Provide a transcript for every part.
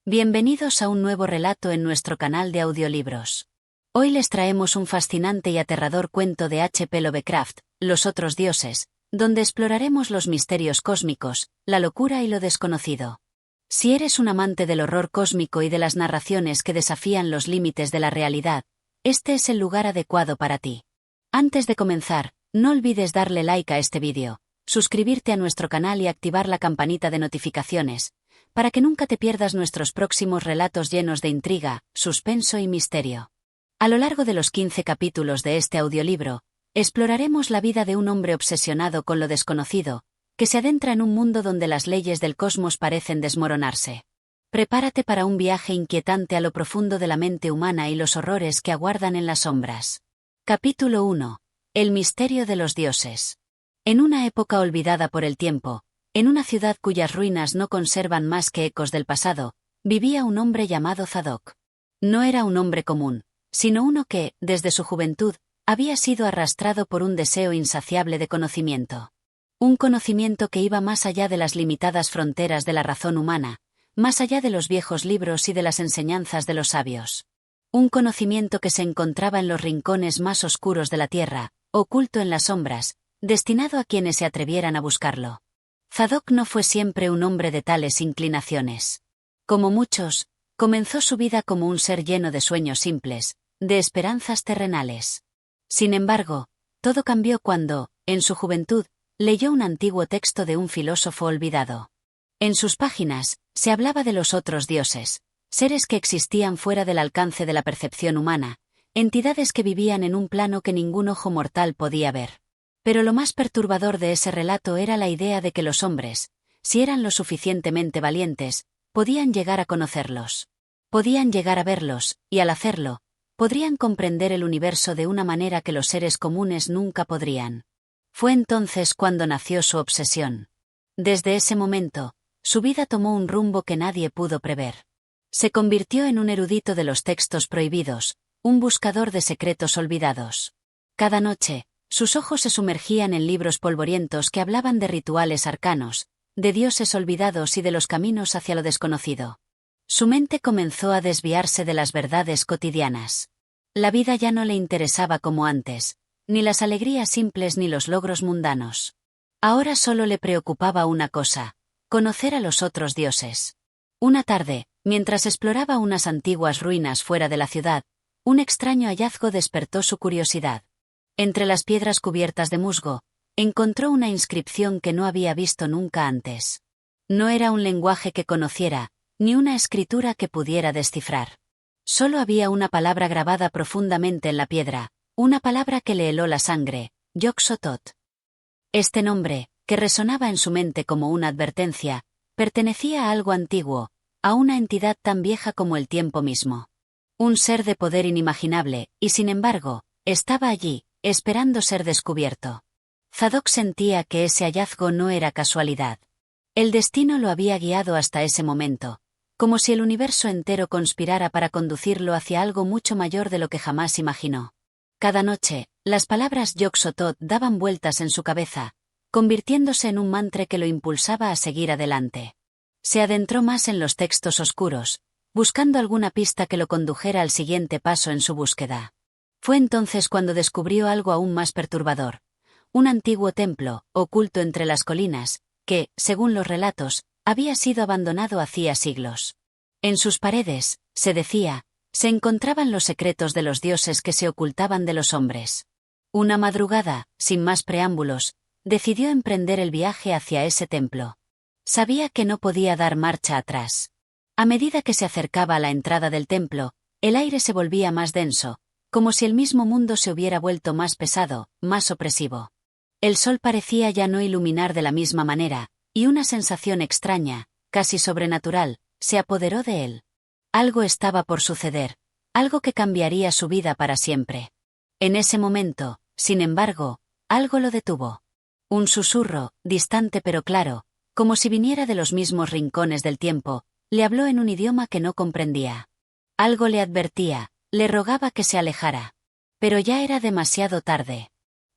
Bienvenidos a un nuevo relato en nuestro canal de audiolibros. Hoy les traemos un fascinante y aterrador cuento de H.P. Lovecraft, Los otros dioses, donde exploraremos los misterios cósmicos, la locura y lo desconocido. Si eres un amante del horror cósmico y de las narraciones que desafían los límites de la realidad, este es el lugar adecuado para ti. Antes de comenzar, no olvides darle like a este vídeo, suscribirte a nuestro canal y activar la campanita de notificaciones, para que nunca te pierdas nuestros próximos relatos llenos de intriga, suspenso y misterio. A lo largo de los 15 capítulos de este audiolibro, exploraremos la vida de un hombre obsesionado con lo desconocido, que se adentra en un mundo donde las leyes del cosmos parecen desmoronarse. Prepárate para un viaje inquietante a lo profundo de la mente humana y los horrores que aguardan en las sombras. Capítulo 1. El misterio de los dioses. En una época olvidada por el tiempo, en una ciudad cuyas ruinas no conservan más que ecos del pasado, vivía un hombre llamado Zadok. No era un hombre común, sino uno que, desde su juventud, había sido arrastrado por un deseo insaciable de conocimiento. Un conocimiento que iba más allá de las limitadas fronteras de la razón humana, más allá de los viejos libros y de las enseñanzas de los sabios. Un conocimiento que se encontraba en los rincones más oscuros de la tierra, oculto en las sombras, destinado a quienes se atrevieran a buscarlo. Zadok no fue siempre un hombre de tales inclinaciones. Como muchos, comenzó su vida como un ser lleno de sueños simples, de esperanzas terrenales. Sin embargo, todo cambió cuando, en su juventud, leyó un antiguo texto de un filósofo olvidado. En sus páginas, se hablaba de los otros dioses, seres que existían fuera del alcance de la percepción humana, entidades que vivían en un plano que ningún ojo mortal podía ver. Pero lo más perturbador de ese relato era la idea de que los hombres, si eran lo suficientemente valientes, podían llegar a conocerlos. Podían llegar a verlos, y al hacerlo, podrían comprender el universo de una manera que los seres comunes nunca podrían. Fue entonces cuando nació su obsesión. Desde ese momento, su vida tomó un rumbo que nadie pudo prever. Se convirtió en un erudito de los textos prohibidos, un buscador de secretos olvidados. Cada noche, sus ojos se sumergían en libros polvorientos que hablaban de rituales arcanos, de dioses olvidados y de los caminos hacia lo desconocido. Su mente comenzó a desviarse de las verdades cotidianas. La vida ya no le interesaba como antes, ni las alegrías simples ni los logros mundanos. Ahora solo le preocupaba una cosa: conocer a los otros dioses. Una tarde, mientras exploraba unas antiguas ruinas fuera de la ciudad, un extraño hallazgo despertó su curiosidad. Entre las piedras cubiertas de musgo, encontró una inscripción que no había visto nunca antes. No era un lenguaje que conociera, ni una escritura que pudiera descifrar. Solo había una palabra grabada profundamente en la piedra, una palabra que le heló la sangre: Yog-Sothoth. Este nombre, que resonaba en su mente como una advertencia, pertenecía a algo antiguo, a una entidad tan vieja como el tiempo mismo. Un ser de poder inimaginable, y sin embargo, estaba allí, esperando ser descubierto. Zadok sentía que ese hallazgo no era casualidad. El destino lo había guiado hasta ese momento, como si el universo entero conspirara para conducirlo hacia algo mucho mayor de lo que jamás imaginó. Cada noche, las palabras Yog-Sothoth daban vueltas en su cabeza, convirtiéndose en un mantra que lo impulsaba a seguir adelante. Se adentró más en los textos oscuros, buscando alguna pista que lo condujera al siguiente paso en su búsqueda. Fue entonces cuando descubrió algo aún más perturbador: un antiguo templo, oculto entre las colinas, que, según los relatos, había sido abandonado hacía siglos. En sus paredes, se decía, se encontraban los secretos de los dioses que se ocultaban de los hombres. Una madrugada, sin más preámbulos, decidió emprender el viaje hacia ese templo. Sabía que no podía dar marcha atrás. A medida que se acercaba a la entrada del templo, el aire se volvía más denso, como si el mismo mundo se hubiera vuelto más pesado, más opresivo. El sol parecía ya no iluminar de la misma manera, y una sensación extraña, casi sobrenatural, se apoderó de él. Algo estaba por suceder, algo que cambiaría su vida para siempre. En ese momento, sin embargo, algo lo detuvo. Un susurro, distante pero claro, como si viniera de los mismos rincones del tiempo, le habló en un idioma que no comprendía. Algo le advertía, le rogaba que se alejara. Pero ya era demasiado tarde.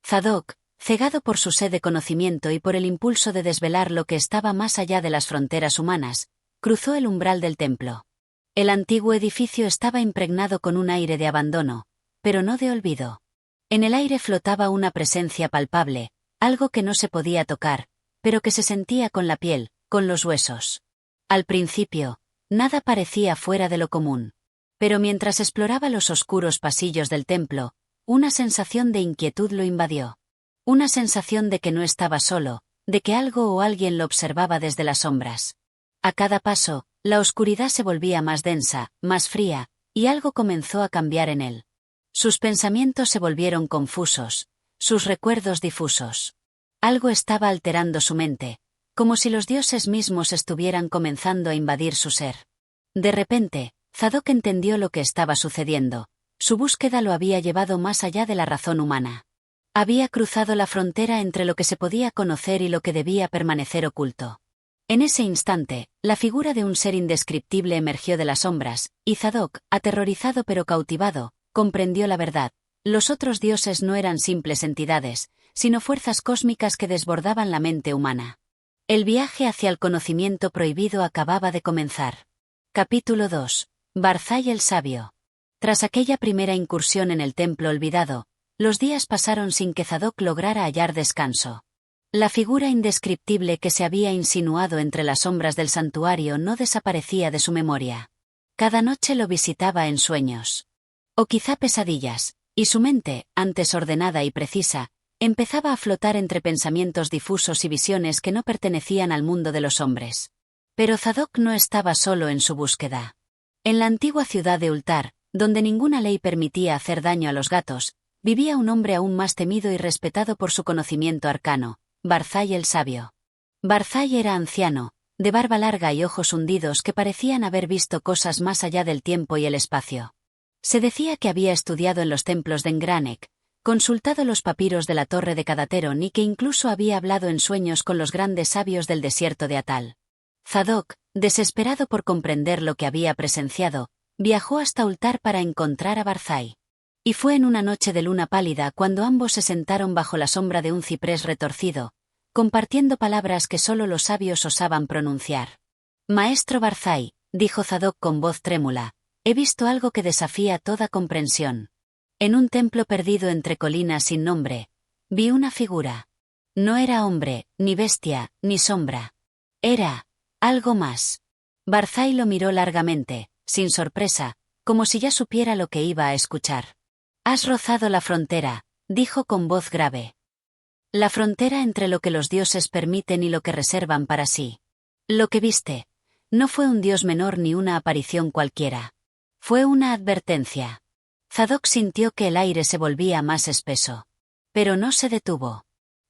Zadok, cegado por su sed de conocimiento y por el impulso de desvelar lo que estaba más allá de las fronteras humanas, cruzó el umbral del templo. El antiguo edificio estaba impregnado con un aire de abandono, pero no de olvido. En el aire flotaba una presencia palpable, algo que no se podía tocar, pero que se sentía con la piel, con los huesos. Al principio, nada parecía fuera de lo común. Pero mientras exploraba los oscuros pasillos del templo, una sensación de inquietud lo invadió. Una sensación de que no estaba solo, de que algo o alguien lo observaba desde las sombras. A cada paso, la oscuridad se volvía más densa, más fría, y algo comenzó a cambiar en él. Sus pensamientos se volvieron confusos, sus recuerdos difusos. Algo estaba alterando su mente, como si los dioses mismos estuvieran comenzando a invadir su ser. De repente, Zadok entendió lo que estaba sucediendo. Su búsqueda lo había llevado más allá de la razón humana. Había cruzado la frontera entre lo que se podía conocer y lo que debía permanecer oculto. En ese instante, la figura de un ser indescriptible emergió de las sombras, y Zadok, aterrorizado pero cautivado, comprendió la verdad. Los otros dioses no eran simples entidades, sino fuerzas cósmicas que desbordaban la mente humana. El viaje hacia el conocimiento prohibido acababa de comenzar. Capítulo 2. Barzai el Sabio. Tras aquella primera incursión en el templo olvidado, los días pasaron sin que Zadok lograra hallar descanso. La figura indescriptible que se había insinuado entre las sombras del santuario no desaparecía de su memoria. Cada noche lo visitaba en sueños. O quizá pesadillas, y su mente, antes ordenada y precisa, empezaba a flotar entre pensamientos difusos y visiones que no pertenecían al mundo de los hombres. Pero Zadok no estaba solo en su búsqueda. En la antigua ciudad de Ultar, donde ninguna ley permitía hacer daño a los gatos, vivía un hombre aún más temido y respetado por su conocimiento arcano, Barzai el Sabio. Barzai era anciano, de barba larga y ojos hundidos que parecían haber visto cosas más allá del tiempo y el espacio. Se decía que había estudiado en los templos de Engranek, consultado los papiros de la torre de Cadateron y que incluso había hablado en sueños con los grandes sabios del desierto de Atal. Zadok, desesperado por comprender lo que había presenciado, viajó hasta Ultar para encontrar a Barzai. Y fue en una noche de luna pálida cuando ambos se sentaron bajo la sombra de un ciprés retorcido, compartiendo palabras que solo los sabios osaban pronunciar. Maestro Barzai, dijo Zadok con voz trémula, he visto algo que desafía toda comprensión. En un templo perdido entre colinas sin nombre, vi una figura. No era hombre, ni bestia, ni sombra. Era algo más. Barzai lo miró largamente, sin sorpresa, como si ya supiera lo que iba a escuchar. Has rozado la frontera, dijo con voz grave. La frontera entre lo que los dioses permiten y lo que reservan para sí. Lo que viste no fue un dios menor ni una aparición cualquiera. Fue una advertencia. Zadok sintió que el aire se volvía más espeso. Pero no se detuvo.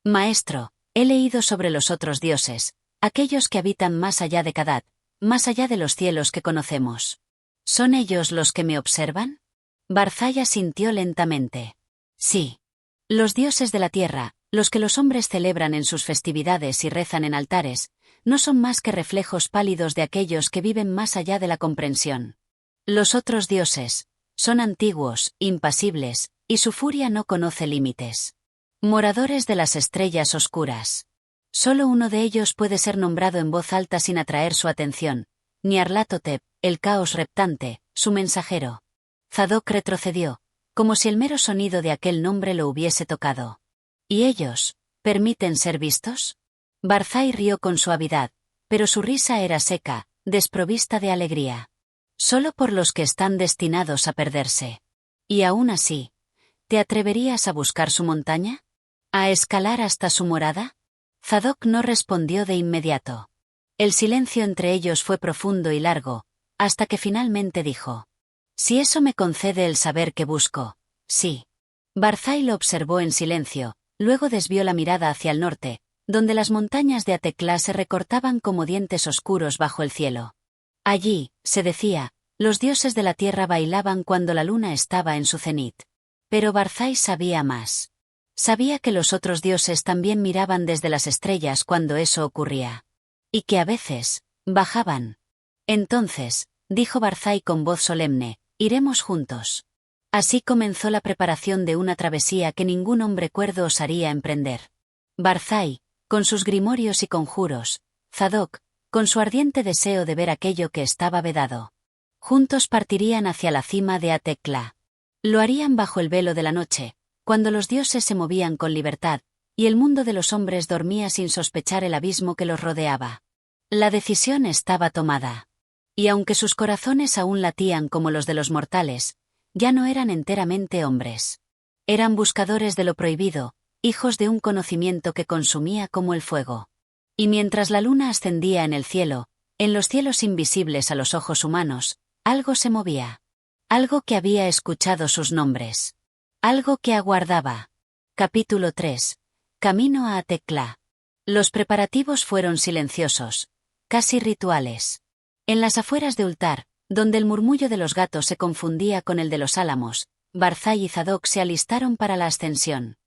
Maestro, he leído sobre los otros dioses, aquellos que habitan más allá de Kadat, más allá de los cielos que conocemos. ¿Son ellos los que me observan? Barzai asintió lentamente. Sí. Los dioses de la tierra, los que los hombres celebran en sus festividades y rezan en altares, no son más que reflejos pálidos de aquellos que viven más allá de la comprensión. Los otros dioses son antiguos, impasibles, y su furia no conoce límites. Moradores de las estrellas oscuras. Solo uno de ellos puede ser nombrado en voz alta sin atraer su atención, Nyarlathotep, el caos reptante, su mensajero. Zadok retrocedió, como si el mero sonido de aquel nombre lo hubiese tocado. ¿Y ellos permiten ser vistos? Barzai rió con suavidad, pero su risa era seca, desprovista de alegría. Solo por los que están destinados a perderse. Y aún así, ¿te atreverías a buscar su montaña? ¿A escalar hasta su morada? Zadok no respondió de inmediato. El silencio entre ellos fue profundo y largo, hasta que finalmente dijo: si eso me concede el saber que busco, sí. Barzai lo observó en silencio, luego desvió la mirada hacia el norte, donde las montañas de Atekla se recortaban como dientes oscuros bajo el cielo. Allí, se decía, los dioses de la tierra bailaban cuando la luna estaba en su cenit. Pero Barzai sabía más. Sabía que los otros dioses también miraban desde las estrellas cuando eso ocurría. Y que a veces, bajaban. Entonces, dijo Barzai con voz solemne, iremos juntos. Así comenzó la preparación de una travesía que ningún hombre cuerdo osaría emprender. Barzai, con sus grimorios y conjuros, Zadok, con su ardiente deseo de ver aquello que estaba vedado. Juntos partirían hacia la cima de Atekla. Lo harían bajo el velo de la noche, cuando los dioses se movían con libertad, y el mundo de los hombres dormía sin sospechar el abismo que los rodeaba. La decisión estaba tomada. Y aunque sus corazones aún latían como los de los mortales, ya no eran enteramente hombres. Eran buscadores de lo prohibido, hijos de un conocimiento que consumía como el fuego. Y mientras la luna ascendía en el cielo, en los cielos invisibles a los ojos humanos, algo se movía. Algo que había escuchado sus nombres. Algo que aguardaba. Capítulo 3. Camino a Atekla. Los preparativos fueron silenciosos, casi rituales. En las afueras de Ultar, donde el murmullo de los gatos se confundía con el de los álamos, Barzai y Zadok se alistaron para la ascensión.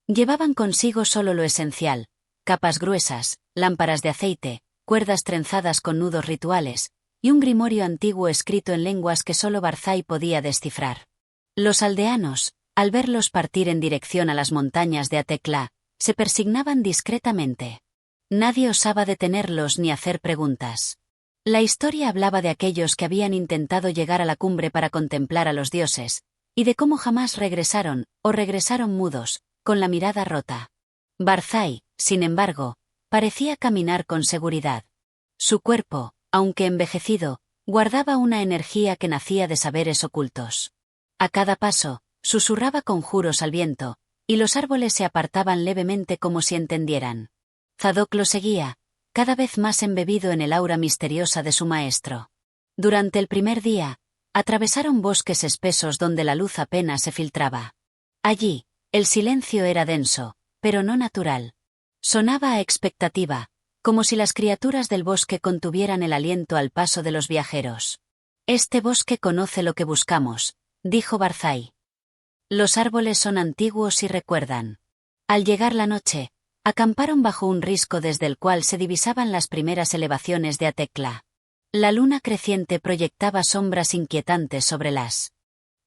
Llevaban consigo solo lo esencial: capas gruesas, lámparas de aceite, cuerdas trenzadas con nudos rituales, y un grimorio antiguo escrito en lenguas que solo Barzai podía descifrar. Los aldeanos, al verlos partir en dirección a las montañas de Atekla, se persignaban discretamente. Nadie osaba detenerlos ni hacer preguntas. La historia hablaba de aquellos que habían intentado llegar a la cumbre para contemplar a los dioses, y de cómo jamás regresaron, o regresaron mudos, con la mirada rota. Barzai, sin embargo, parecía caminar con seguridad. Su cuerpo, aunque envejecido, guardaba una energía que nacía de saberes ocultos. A cada paso, susurraba conjuros al viento, y los árboles se apartaban levemente como si entendieran. Zadok lo seguía, cada vez más embebido en el aura misteriosa de su maestro. Durante el primer día, atravesaron bosques espesos donde la luz apenas se filtraba. Allí, el silencio era denso, pero no natural. Sonaba a expectativa, como si las criaturas del bosque contuvieran el aliento al paso de los viajeros. «Este bosque conoce lo que buscamos», dijo Barzai. «Los árboles son antiguos y recuerdan». Al llegar la noche, acamparon bajo un risco desde el cual se divisaban las primeras elevaciones de Atekla. La luna creciente proyectaba sombras inquietantes sobre las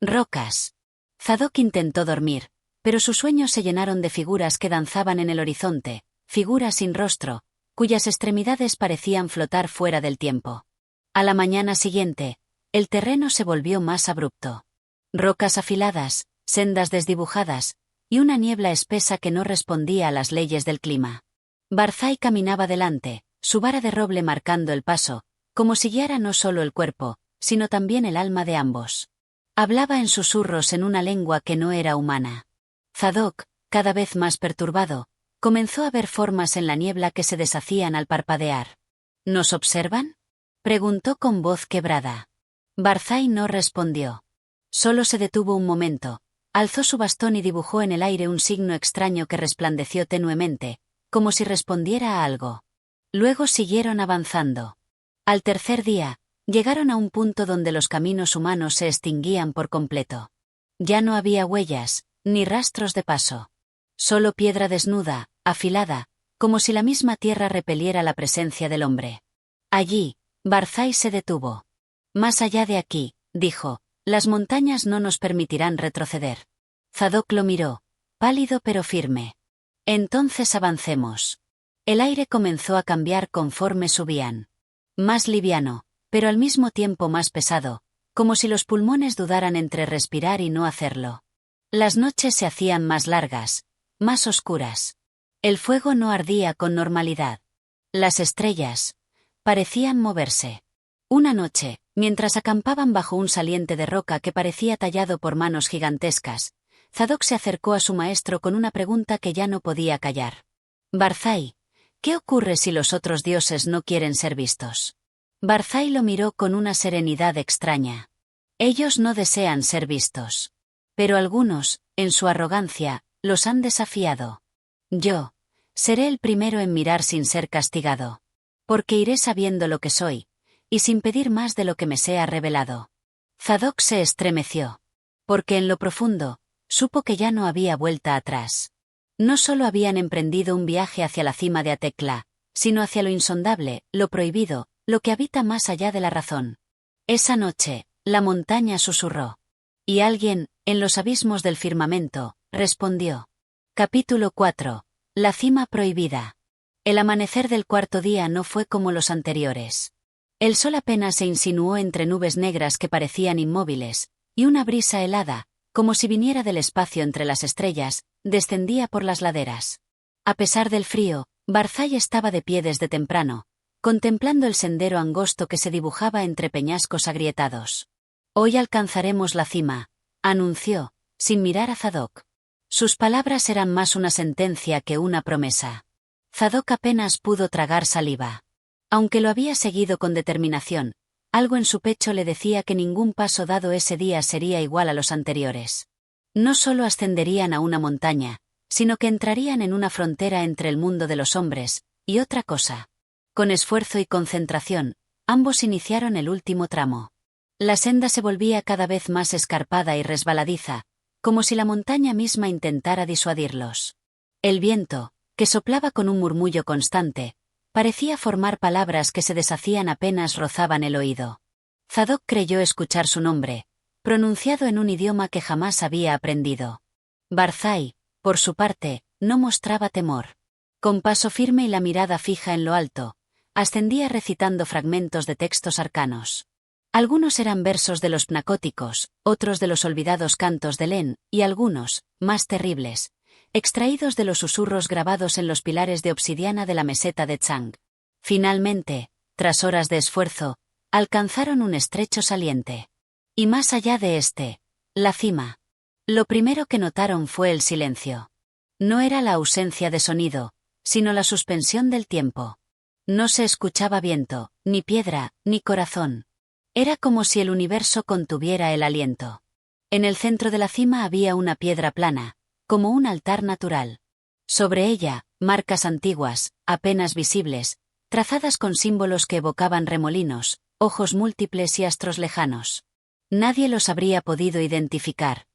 rocas. Zadok intentó dormir, pero sus sueños se llenaron de figuras que danzaban en el horizonte, figuras sin rostro, cuyas extremidades parecían flotar fuera del tiempo. A la mañana siguiente, el terreno se volvió más abrupto. Rocas afiladas, sendas desdibujadas, y una niebla espesa que no respondía a las leyes del clima. Barzai caminaba delante, su vara de roble marcando el paso, como si guiara no solo el cuerpo, sino también el alma de ambos. Hablaba en susurros en una lengua que no era humana. Zadok, cada vez más perturbado, comenzó a ver formas en la niebla que se deshacían al parpadear. ¿Nos observan?, preguntó con voz quebrada. Barzai no respondió. Solo se detuvo un momento, alzó su bastón y dibujó en el aire un signo extraño que resplandeció tenuemente, como si respondiera a algo. Luego siguieron avanzando. Al tercer día, llegaron a un punto donde los caminos humanos se extinguían por completo. Ya no había huellas, ni rastros de paso. Solo piedra desnuda, afilada, como si la misma tierra repeliera la presencia del hombre. Allí, Barzai se detuvo. «Más allá de aquí», dijo, «las montañas no nos permitirán retroceder». Zadok lo miró, pálido pero firme. «Entonces avancemos». El aire comenzó a cambiar conforme subían. Más liviano, pero al mismo tiempo más pesado, como si los pulmones dudaran entre respirar y no hacerlo. Las noches se hacían más largas, más oscuras. El fuego no ardía con normalidad. Las estrellas parecían moverse. Una noche, mientras acampaban bajo un saliente de roca que parecía tallado por manos gigantescas, Zadok se acercó a su maestro con una pregunta que ya no podía callar. «Barzai, ¿qué ocurre si los otros dioses no quieren ser vistos?» Barzai lo miró con una serenidad extraña. «Ellos no desean ser vistos. Pero algunos, en su arrogancia, los han desafiado. Yo seré el primero en mirar sin ser castigado. Porque iré sabiendo lo que soy, y sin pedir más de lo que me sea revelado». Zadok se estremeció. Porque en lo profundo, supo que ya no había vuelta atrás. No solo habían emprendido un viaje hacia la cima de Atekla, sino hacia lo insondable, lo prohibido, lo que habita más allá de la razón. Esa noche, la montaña susurró. Y alguien, en los abismos del firmamento, respondió. Capítulo 4. La cima prohibida. El amanecer del cuarto día no fue como los anteriores. El sol apenas se insinuó entre nubes negras que parecían inmóviles, y una brisa helada, como si viniera del espacio entre las estrellas, descendía por las laderas. A pesar del frío, Barzai estaba de pie desde temprano, contemplando el sendero angosto que se dibujaba entre peñascos agrietados. «Hoy alcanzaremos la cima», anunció, sin mirar a Zadok. Sus palabras eran más una sentencia que una promesa. Zadok apenas pudo tragar saliva. Aunque lo había seguido con determinación, algo en su pecho le decía que ningún paso dado ese día sería igual a los anteriores. No solo ascenderían a una montaña, sino que entrarían en una frontera entre el mundo de los hombres y otra cosa. Con esfuerzo y concentración, ambos iniciaron el último tramo. La senda se volvía cada vez más escarpada y resbaladiza, como si la montaña misma intentara disuadirlos. El viento, que soplaba con un murmullo constante, parecía formar palabras que se deshacían apenas rozaban el oído. Zadok creyó escuchar su nombre, pronunciado en un idioma que jamás había aprendido. Barzai, por su parte, no mostraba temor. Con paso firme y la mirada fija en lo alto, ascendía recitando fragmentos de textos arcanos. Algunos eran versos de los pnacóticos, otros de los olvidados cantos de Len, y algunos, más terribles, extraídos de los susurros grabados en los pilares de obsidiana de la meseta de Chang. Finalmente, tras horas de esfuerzo, alcanzaron un estrecho saliente. Y más allá de este, la cima. Lo primero que notaron fue el silencio. No era la ausencia de sonido, sino la suspensión del tiempo. No se escuchaba viento, ni piedra, ni corazón. Era como si el universo contuviera el aliento. En el centro de la cima había una piedra plana, como un altar natural. Sobre ella, marcas antiguas, apenas visibles, trazadas con símbolos que evocaban remolinos, ojos múltiples y astros lejanos. Nadie los habría podido identificar,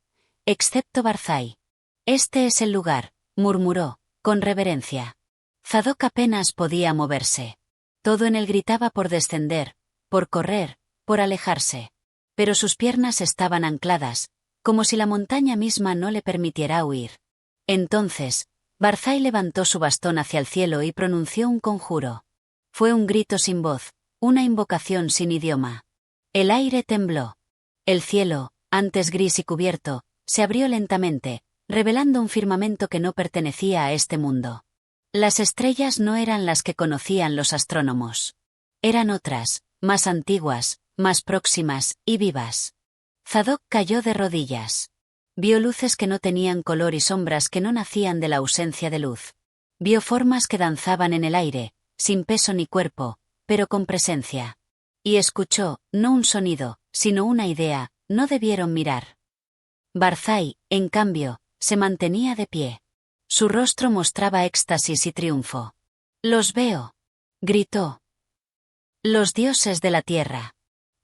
excepto Barzai. «Este es el lugar», murmuró, con reverencia. Zadok apenas podía moverse. Todo en él gritaba por descender, por correr, por alejarse. Pero sus piernas estaban ancladas, como si la montaña misma no le permitiera huir. Entonces, Barzai levantó su bastón hacia el cielo y pronunció un conjuro. Fue un grito sin voz, una invocación sin idioma. El aire tembló. El cielo, antes gris y cubierto, se abrió lentamente, revelando un firmamento que no pertenecía a este mundo. Las estrellas no eran las que conocían los astrónomos. Eran otras, más antiguas, más próximas y vivas. Zadok cayó de rodillas. Vio luces que no tenían color y sombras que no nacían de la ausencia de luz. Vio formas que danzaban en el aire, sin peso ni cuerpo, pero con presencia. Y escuchó, no un sonido, sino una idea: no debieron mirar. Barzai, en cambio, se mantenía de pie. Su rostro mostraba éxtasis y triunfo. «Los veo», gritó. «Los dioses de la tierra.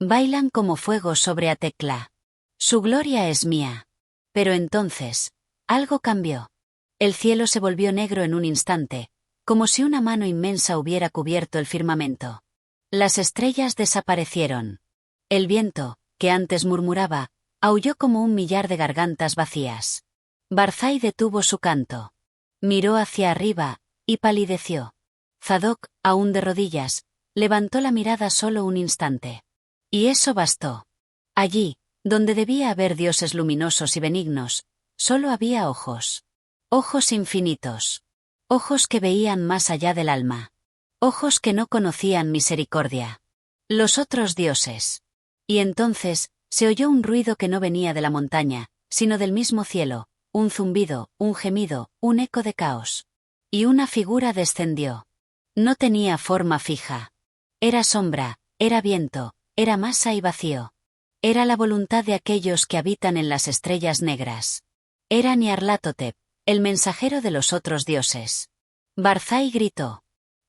Bailan como fuego sobre Atekla. Su gloria es mía». Pero entonces, algo cambió. El cielo se volvió negro en un instante, como si una mano inmensa hubiera cubierto el firmamento. Las estrellas desaparecieron. El viento, que antes murmuraba, aulló como un millar de gargantas vacías. Barzai detuvo su canto. Miró hacia arriba, y palideció. Zadok, aún de rodillas, levantó la mirada solo un instante. Y eso bastó. Allí, donde debía haber dioses luminosos y benignos, solo había ojos. Ojos infinitos. Ojos que veían más allá del alma. Ojos que no conocían misericordia. Los otros dioses. Y entonces, se oyó un ruido que no venía de la montaña, sino del mismo cielo, un zumbido, un gemido, un eco de caos. Y una figura descendió. No tenía forma fija. Era sombra, era viento, era masa y vacío. Era la voluntad de aquellos que habitan en las estrellas negras. Era Nyarlathotep, el mensajero de los otros dioses. Barzai gritó.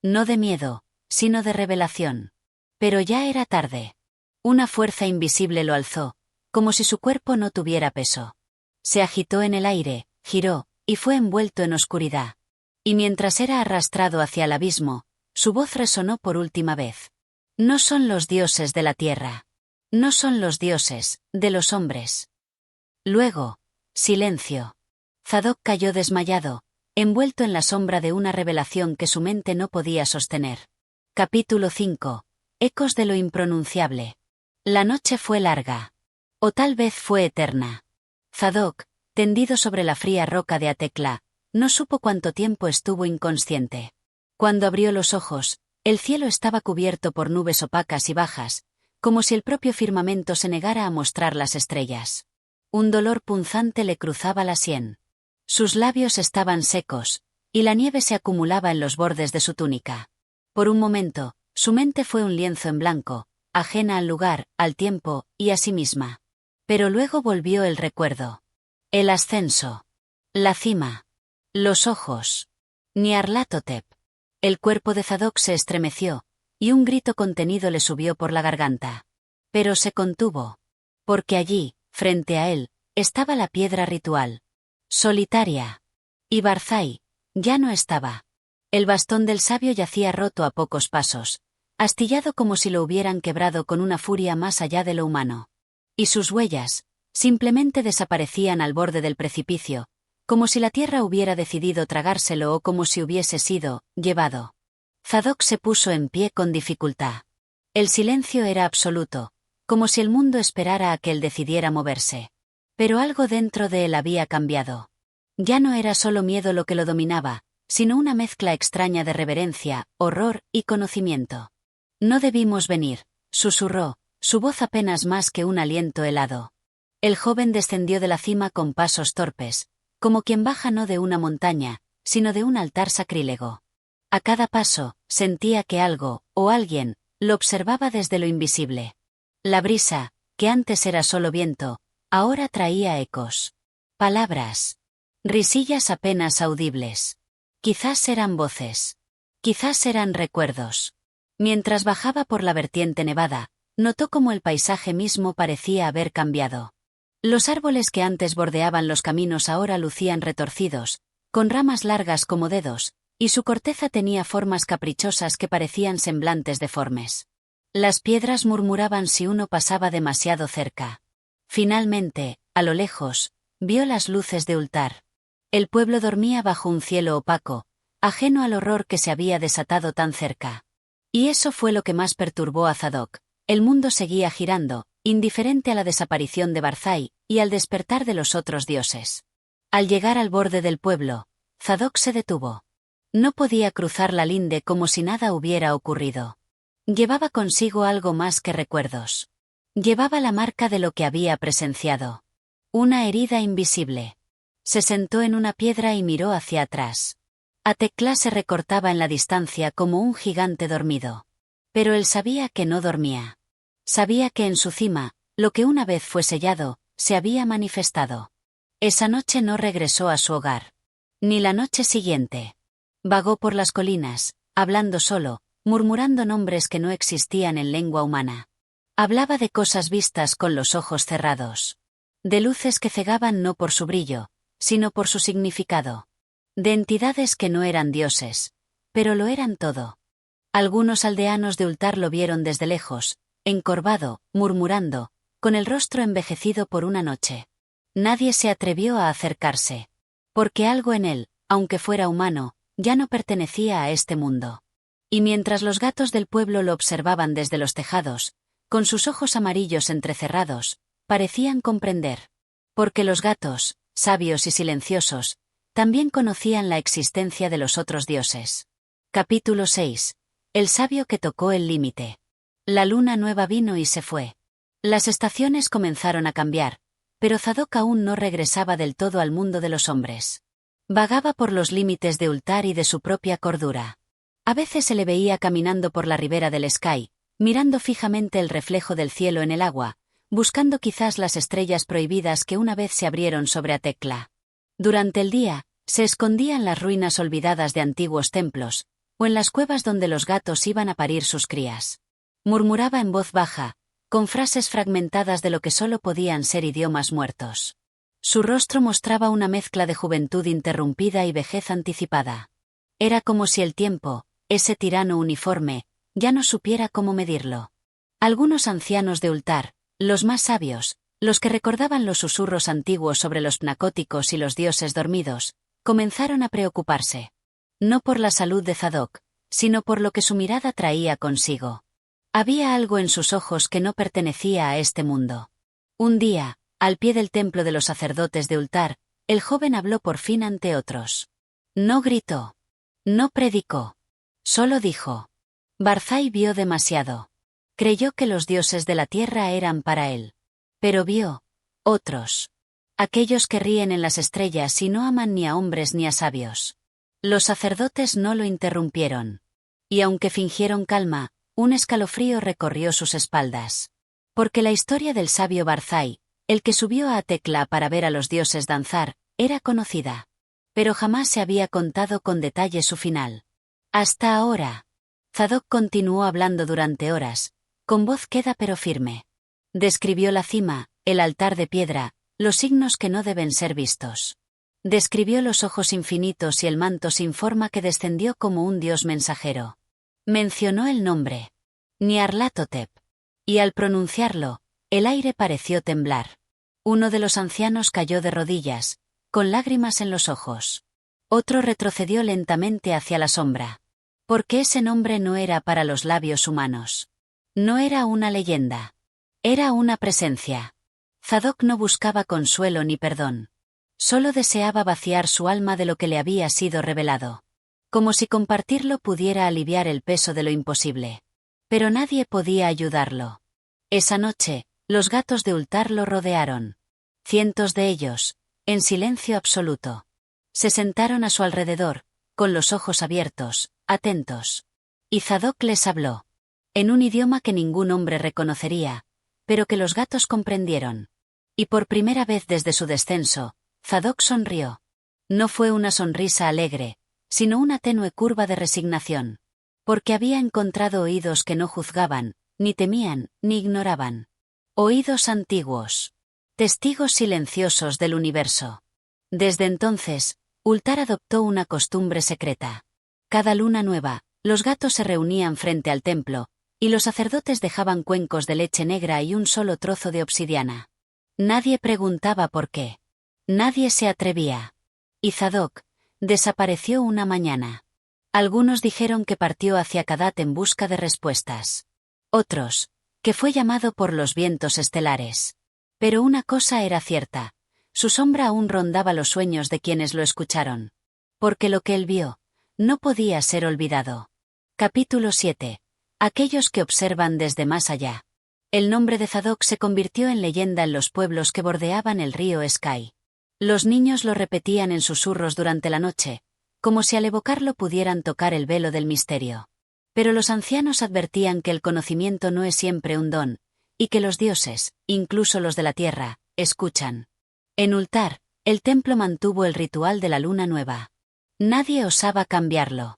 No de miedo, sino de revelación. Pero ya era tarde. Una fuerza invisible lo alzó, como si su cuerpo no tuviera peso. Se agitó en el aire, giró, y fue envuelto en oscuridad. Y mientras era arrastrado hacia el abismo, su voz resonó por última vez. No son los dioses de la tierra. No son los dioses de los hombres. Luego, silencio. Zadok cayó desmayado, envuelto en la sombra de una revelación que su mente no podía sostener. Capítulo 5. ecos de lo impronunciable. La noche fue larga. O tal vez fue eterna. Zadok, tendido sobre la fría roca de Atekla, no supo cuánto tiempo estuvo inconsciente. Cuando abrió los ojos, el cielo estaba cubierto por nubes opacas y bajas, como si el propio firmamento se negara a mostrar las estrellas. Un dolor punzante le cruzaba la sien. Sus labios estaban secos, y la nieve se acumulaba en los bordes de su túnica. Por un momento, su mente fue un lienzo en blanco, ajena al lugar, al tiempo, y a sí misma. Pero luego volvió el recuerdo. El ascenso. La cima. Los ojos. Nyarlathotep. El cuerpo de Zadok se estremeció, y un grito contenido le subió por la garganta. Pero se contuvo. Porque allí, frente a él, estaba la piedra ritual. Solitaria. Y Barzai ya no estaba. El bastón del sabio yacía roto a pocos pasos, astillado como si lo hubieran quebrado con una furia más allá de lo humano. Y sus huellas, simplemente desaparecían al borde del precipicio, como si la tierra hubiera decidido tragárselo o como si hubiese sido llevado. Zadok se puso en pie con dificultad. El silencio era absoluto, como si el mundo esperara a que él decidiera moverse. Pero algo dentro de él había cambiado. Ya no era solo miedo lo que lo dominaba, sino una mezcla extraña de reverencia, horror y conocimiento. No debimos venir, susurró, su voz apenas más que un aliento helado. El joven descendió de la cima con pasos torpes, como quien baja no de una montaña, sino de un altar sacrílego. A cada paso, sentía que algo, o alguien, lo observaba desde lo invisible. La brisa, que antes era solo viento, ahora traía ecos. Palabras. Risillas apenas audibles. Quizás eran voces. Quizás eran recuerdos. Mientras bajaba por la vertiente nevada, notó cómo el paisaje mismo parecía haber cambiado. Los árboles que antes bordeaban los caminos ahora lucían retorcidos, con ramas largas como dedos, y su corteza tenía formas caprichosas que parecían semblantes deformes. Las piedras murmuraban si uno pasaba demasiado cerca. Finalmente, a lo lejos, vio las luces de Ultar. El pueblo dormía bajo un cielo opaco, ajeno al horror que se había desatado tan cerca. Y eso fue lo que más perturbó a Zadok. El mundo seguía girando, indiferente a la desaparición de Barzai, y al despertar de los otros dioses. Al llegar al borde del pueblo, Zadok se detuvo. No podía cruzar la linde como si nada hubiera ocurrido. Llevaba consigo algo más que recuerdos. Llevaba la marca de lo que había presenciado. Una herida invisible. Se sentó en una piedra y miró hacia atrás. Atekla se recortaba en la distancia como un gigante dormido. Pero él sabía que no dormía. Sabía que en su cima, lo que una vez fue sellado, se había manifestado. Esa noche no regresó a su hogar. Ni la noche siguiente. Vagó por las colinas, hablando solo, murmurando nombres que no existían en lengua humana. Hablaba de cosas vistas con los ojos cerrados. De luces que cegaban no por su brillo, sino por su significado. De entidades que no eran dioses, pero lo eran todo. Algunos aldeanos de Ultar lo vieron desde lejos, encorvado, murmurando, con el rostro envejecido por una noche. Nadie se atrevió a acercarse. Porque algo en él, aunque fuera humano, ya no pertenecía a este mundo. Y mientras los gatos del pueblo lo observaban desde los tejados, con sus ojos amarillos entrecerrados, parecían comprender. Porque los gatos, sabios y silenciosos, también conocían la existencia de los otros dioses. Capítulo 6. El sabio que tocó el límite. La luna nueva vino y se fue. Las estaciones comenzaron a cambiar, pero Zadok aún no regresaba del todo al mundo de los hombres. Vagaba por los límites de Ultar y de su propia cordura. A veces se le veía caminando por la ribera del Sky, mirando fijamente el reflejo del cielo en el agua, buscando quizás las estrellas prohibidas que una vez se abrieron sobre Atekla. Durante el día, se escondía en las ruinas olvidadas de antiguos templos, o en las cuevas donde los gatos iban a parir sus crías. Murmuraba en voz baja, con frases fragmentadas de lo que solo podían ser idiomas muertos. Su rostro mostraba una mezcla de juventud interrumpida y vejez anticipada. Era como si el tiempo, ese tirano uniforme, ya no supiera cómo medirlo. Algunos ancianos de Ultar, los más sabios, los que recordaban los susurros antiguos sobre los pnacóticos y los dioses dormidos, comenzaron a preocuparse. No por la salud de Zadok, sino por lo que su mirada traía consigo. Había algo en sus ojos que no pertenecía a este mundo. Un día, al pie del templo de los sacerdotes de Ultar, el joven habló por fin ante otros. No gritó. No predicó. Solo dijo. Barzai vio demasiado. Creyó que los dioses de la tierra eran para él. Pero vio otros. Aquellos que ríen en las estrellas y no aman ni a hombres ni a sabios. Los sacerdotes no lo interrumpieron. Y aunque fingieron calma, un escalofrío recorrió sus espaldas. Porque la historia del sabio Barzai, el que subió a Tecla para ver a los dioses danzar, era conocida. Pero jamás se había contado con detalle su final. Hasta ahora. Zadok continuó hablando durante horas, con voz queda pero firme. Describió la cima, el altar de piedra, los signos que no deben ser vistos. Describió los ojos infinitos y el manto sin forma que descendió como un dios mensajero. Mencionó el nombre. Nyarlathotep. Y al pronunciarlo, el aire pareció temblar. Uno de los ancianos cayó de rodillas, con lágrimas en los ojos. Otro retrocedió lentamente hacia la sombra. Porque ese nombre no era para los labios humanos. No era una leyenda. Era una presencia. Zadok no buscaba consuelo ni perdón. Solo deseaba vaciar su alma de lo que le había sido revelado. Como si compartirlo pudiera aliviar el peso de lo imposible. Pero nadie podía ayudarlo. Esa noche, los gatos de Ultar lo rodearon. Cientos de ellos, en silencio absoluto. Se sentaron a su alrededor, con los ojos abiertos, atentos. Y Zadok les habló. En un idioma que ningún hombre reconocería, pero que los gatos comprendieron. Y por primera vez desde su descenso, Zadok sonrió. No fue una sonrisa alegre, sino una tenue curva de resignación. Porque había encontrado oídos que no juzgaban, ni temían, ni ignoraban. Oídos antiguos. Testigos silenciosos del universo. Desde entonces, Ultar adoptó una costumbre secreta. Cada luna nueva, los gatos se reunían frente al templo, y los sacerdotes dejaban cuencos de leche negra y un solo trozo de obsidiana. Nadie preguntaba por qué. Nadie se atrevía. Y Zadok desapareció una mañana. Algunos dijeron que partió hacia Kadat en busca de respuestas. Otros, que fue llamado por los vientos estelares. Pero una cosa era cierta. Su sombra aún rondaba los sueños de quienes lo escucharon. Porque lo que él vio no podía ser olvidado. Capítulo 7. Aquellos que observan desde más allá. El nombre de Zadok se convirtió en leyenda en los pueblos que bordeaban el río Sky. Los niños lo repetían en susurros durante la noche, como si al evocarlo pudieran tocar el velo del misterio. Pero los ancianos advertían que el conocimiento no es siempre un don, y que los dioses, incluso los de la tierra, escuchan. En Ultar, el templo mantuvo el ritual de la luna nueva. Nadie osaba cambiarlo.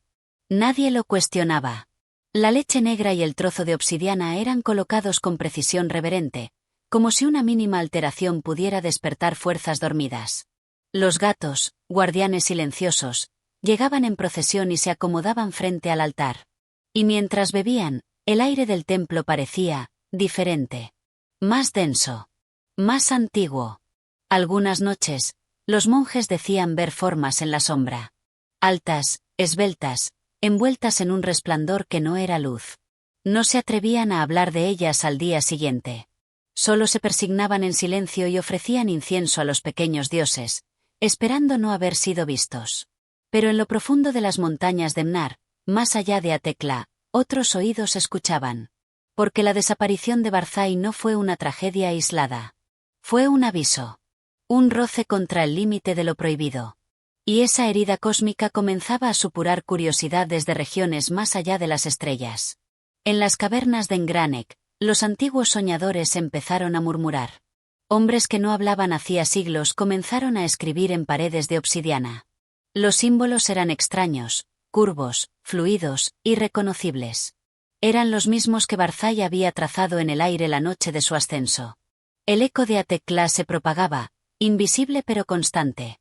Nadie lo cuestionaba. La leche negra y el trozo de obsidiana eran colocados con precisión reverente, como si una mínima alteración pudiera despertar fuerzas dormidas. Los gatos, guardianes silenciosos, llegaban en procesión y se acomodaban frente al altar. Y mientras bebían, el aire del templo parecía diferente. Más denso. Más antiguo. Algunas noches, los monjes decían ver formas en la sombra. Altas, esbeltas, envueltas en un resplandor que no era luz. No se atrevían a hablar de ellas al día siguiente. Solo se persignaban en silencio y ofrecían incienso a los pequeños dioses, esperando no haber sido vistos. Pero en lo profundo de las montañas de Mnar, más allá de Atekla, otros oídos escuchaban. Porque la desaparición de Barzai no fue una tragedia aislada. Fue un aviso. Un roce contra el límite de lo prohibido. Y esa herida cósmica comenzaba a supurar curiosidad desde regiones más allá de las estrellas. En las cavernas de Engranek, los antiguos soñadores empezaron a murmurar. Hombres que no hablaban hacía siglos comenzaron a escribir en paredes de obsidiana. Los símbolos eran extraños, curvos, fluidos, irreconocibles. Eran los mismos que Barzai había trazado en el aire la noche de su ascenso. El eco de Atekla se propagaba, invisible pero constante.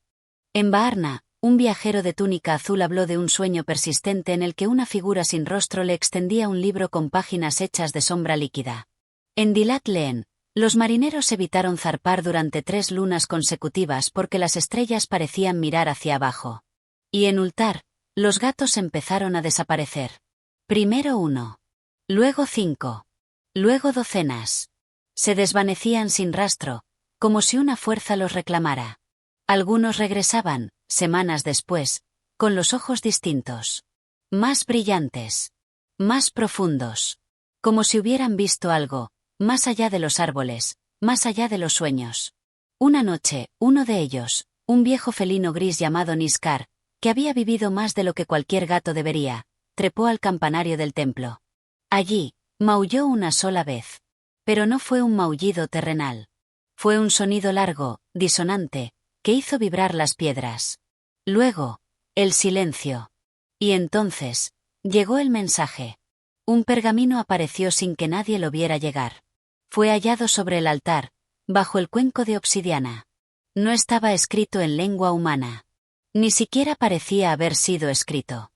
En Baarna, un viajero de túnica azul habló de un sueño persistente en el que una figura sin rostro le extendía un libro con páginas hechas de sombra líquida. En Dilat Leen, los marineros evitaron zarpar durante 3 lunas consecutivas porque las estrellas parecían mirar hacia abajo. Y en Ultar, los gatos empezaron a desaparecer. Primero uno. Luego 5. Luego docenas. Se desvanecían sin rastro, como si una fuerza los reclamara. Algunos regresaban, semanas después, con los ojos distintos. Más brillantes. Más profundos. Como si hubieran visto algo, más allá de los árboles, más allá de los sueños. Una noche, uno de ellos, un viejo felino gris llamado Niskar, que había vivido más de lo que cualquier gato debería, trepó al campanario del templo. Allí, maulló una sola vez. Pero no fue un maullido terrenal. Fue un sonido largo, disonante, que hizo vibrar las piedras. Luego, el silencio. Y entonces, llegó el mensaje. Un pergamino apareció sin que nadie lo viera llegar. Fue hallado sobre el altar, bajo el cuenco de obsidiana. No estaba escrito en lengua humana. Ni siquiera parecía haber sido escrito.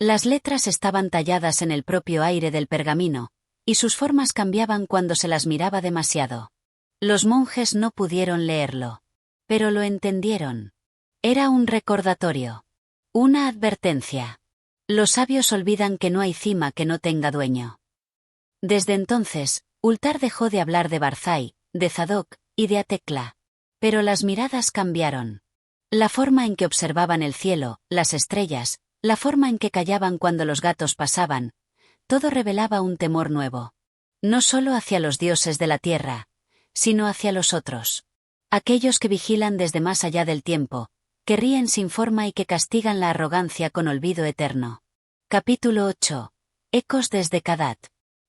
Las letras estaban talladas en el propio aire del pergamino, y sus formas cambiaban cuando se las miraba demasiado. Los monjes no pudieron leerlo. Pero lo entendieron. Era un recordatorio. Una advertencia. Los sabios olvidan que no hay cima que no tenga dueño. Desde entonces, Ultar dejó de hablar de Barzai, de Zadok, y de Atekla. Pero las miradas cambiaron. La forma en que observaban el cielo, las estrellas, la forma en que callaban cuando los gatos pasaban, todo revelaba un temor nuevo. No solo hacia los dioses de la tierra, sino hacia los otros. Aquellos que vigilan desde más allá del tiempo, que ríen sin forma y que castigan la arrogancia con olvido eterno. Capítulo 8. Ecos desde Kadat.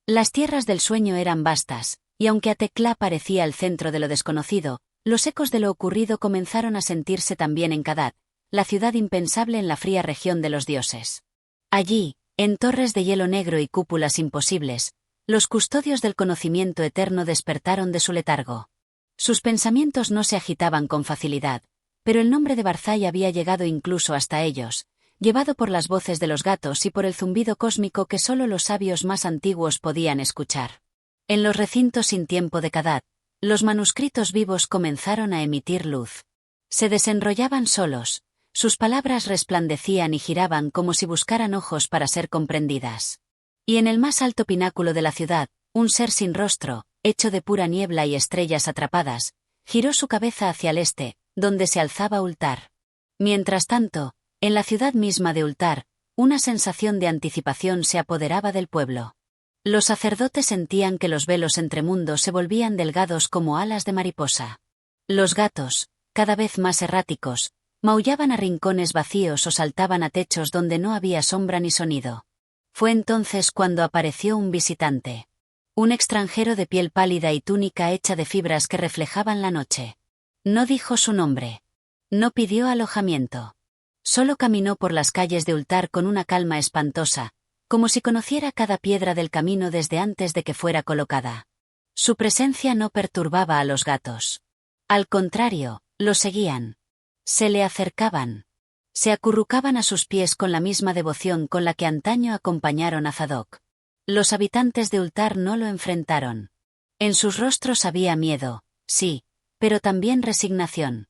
Las tierras del sueño eran vastas, y aunque Atekla parecía el centro de lo desconocido, los ecos de lo ocurrido comenzaron a sentirse también en Kadat, la ciudad impensable en la fría región de los dioses. Allí, en torres de hielo negro y cúpulas imposibles, los custodios del conocimiento eterno despertaron de su letargo. Sus pensamientos no se agitaban con facilidad, pero el nombre de Barzai había llegado incluso hasta ellos, llevado por las voces de los gatos y por el zumbido cósmico que solo los sabios más antiguos podían escuchar. En los recintos sin tiempo de Kadat, los manuscritos vivos comenzaron a emitir luz. Se desenrollaban solos, sus palabras resplandecían y giraban como si buscaran ojos para ser comprendidas. Y en el más alto pináculo de la ciudad, un ser sin rostro, hecho de pura niebla y estrellas atrapadas, giró su cabeza hacia el este, donde se alzaba Ultar. Mientras tanto, en la ciudad misma de Ultar, una sensación de anticipación se apoderaba del pueblo. Los sacerdotes sentían que los velos entre mundos se volvían delgados como alas de mariposa. Los gatos, cada vez más erráticos, maullaban a rincones vacíos o saltaban a techos donde no había sombra ni sonido. Fue entonces cuando apareció un visitante. Un extranjero de piel pálida y túnica hecha de fibras que reflejaban la noche. No dijo su nombre. No pidió alojamiento. Solo caminó por las calles de Ultar con una calma espantosa, como si conociera cada piedra del camino desde antes de que fuera colocada. Su presencia no perturbaba a los gatos. Al contrario, lo seguían. Se le acercaban. Se acurrucaban a sus pies con la misma devoción con la que antaño acompañaron a Zadok. Los habitantes de Ultar no lo enfrentaron. En sus rostros había miedo, sí, pero también resignación.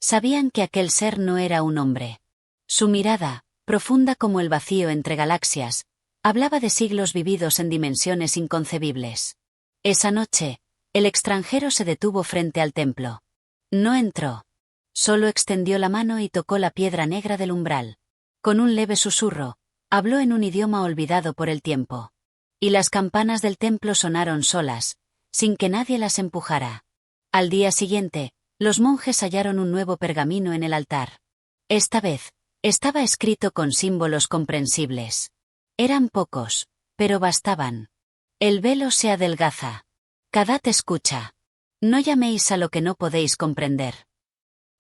Sabían que aquel ser no era un hombre. Su mirada, profunda como el vacío entre galaxias, hablaba de siglos vividos en dimensiones inconcebibles. Esa noche, el extranjero se detuvo frente al templo. No entró. Solo extendió la mano y tocó la piedra negra del umbral. Con un leve susurro, habló en un idioma olvidado por el tiempo. Y las campanas del templo sonaron solas, sin que nadie las empujara. Al día siguiente, los monjes hallaron un nuevo pergamino en el altar. Esta vez, estaba escrito con símbolos comprensibles. Eran pocos, pero bastaban. El velo se adelgaza. Kadat escucha. No llaméis a lo que no podéis comprender.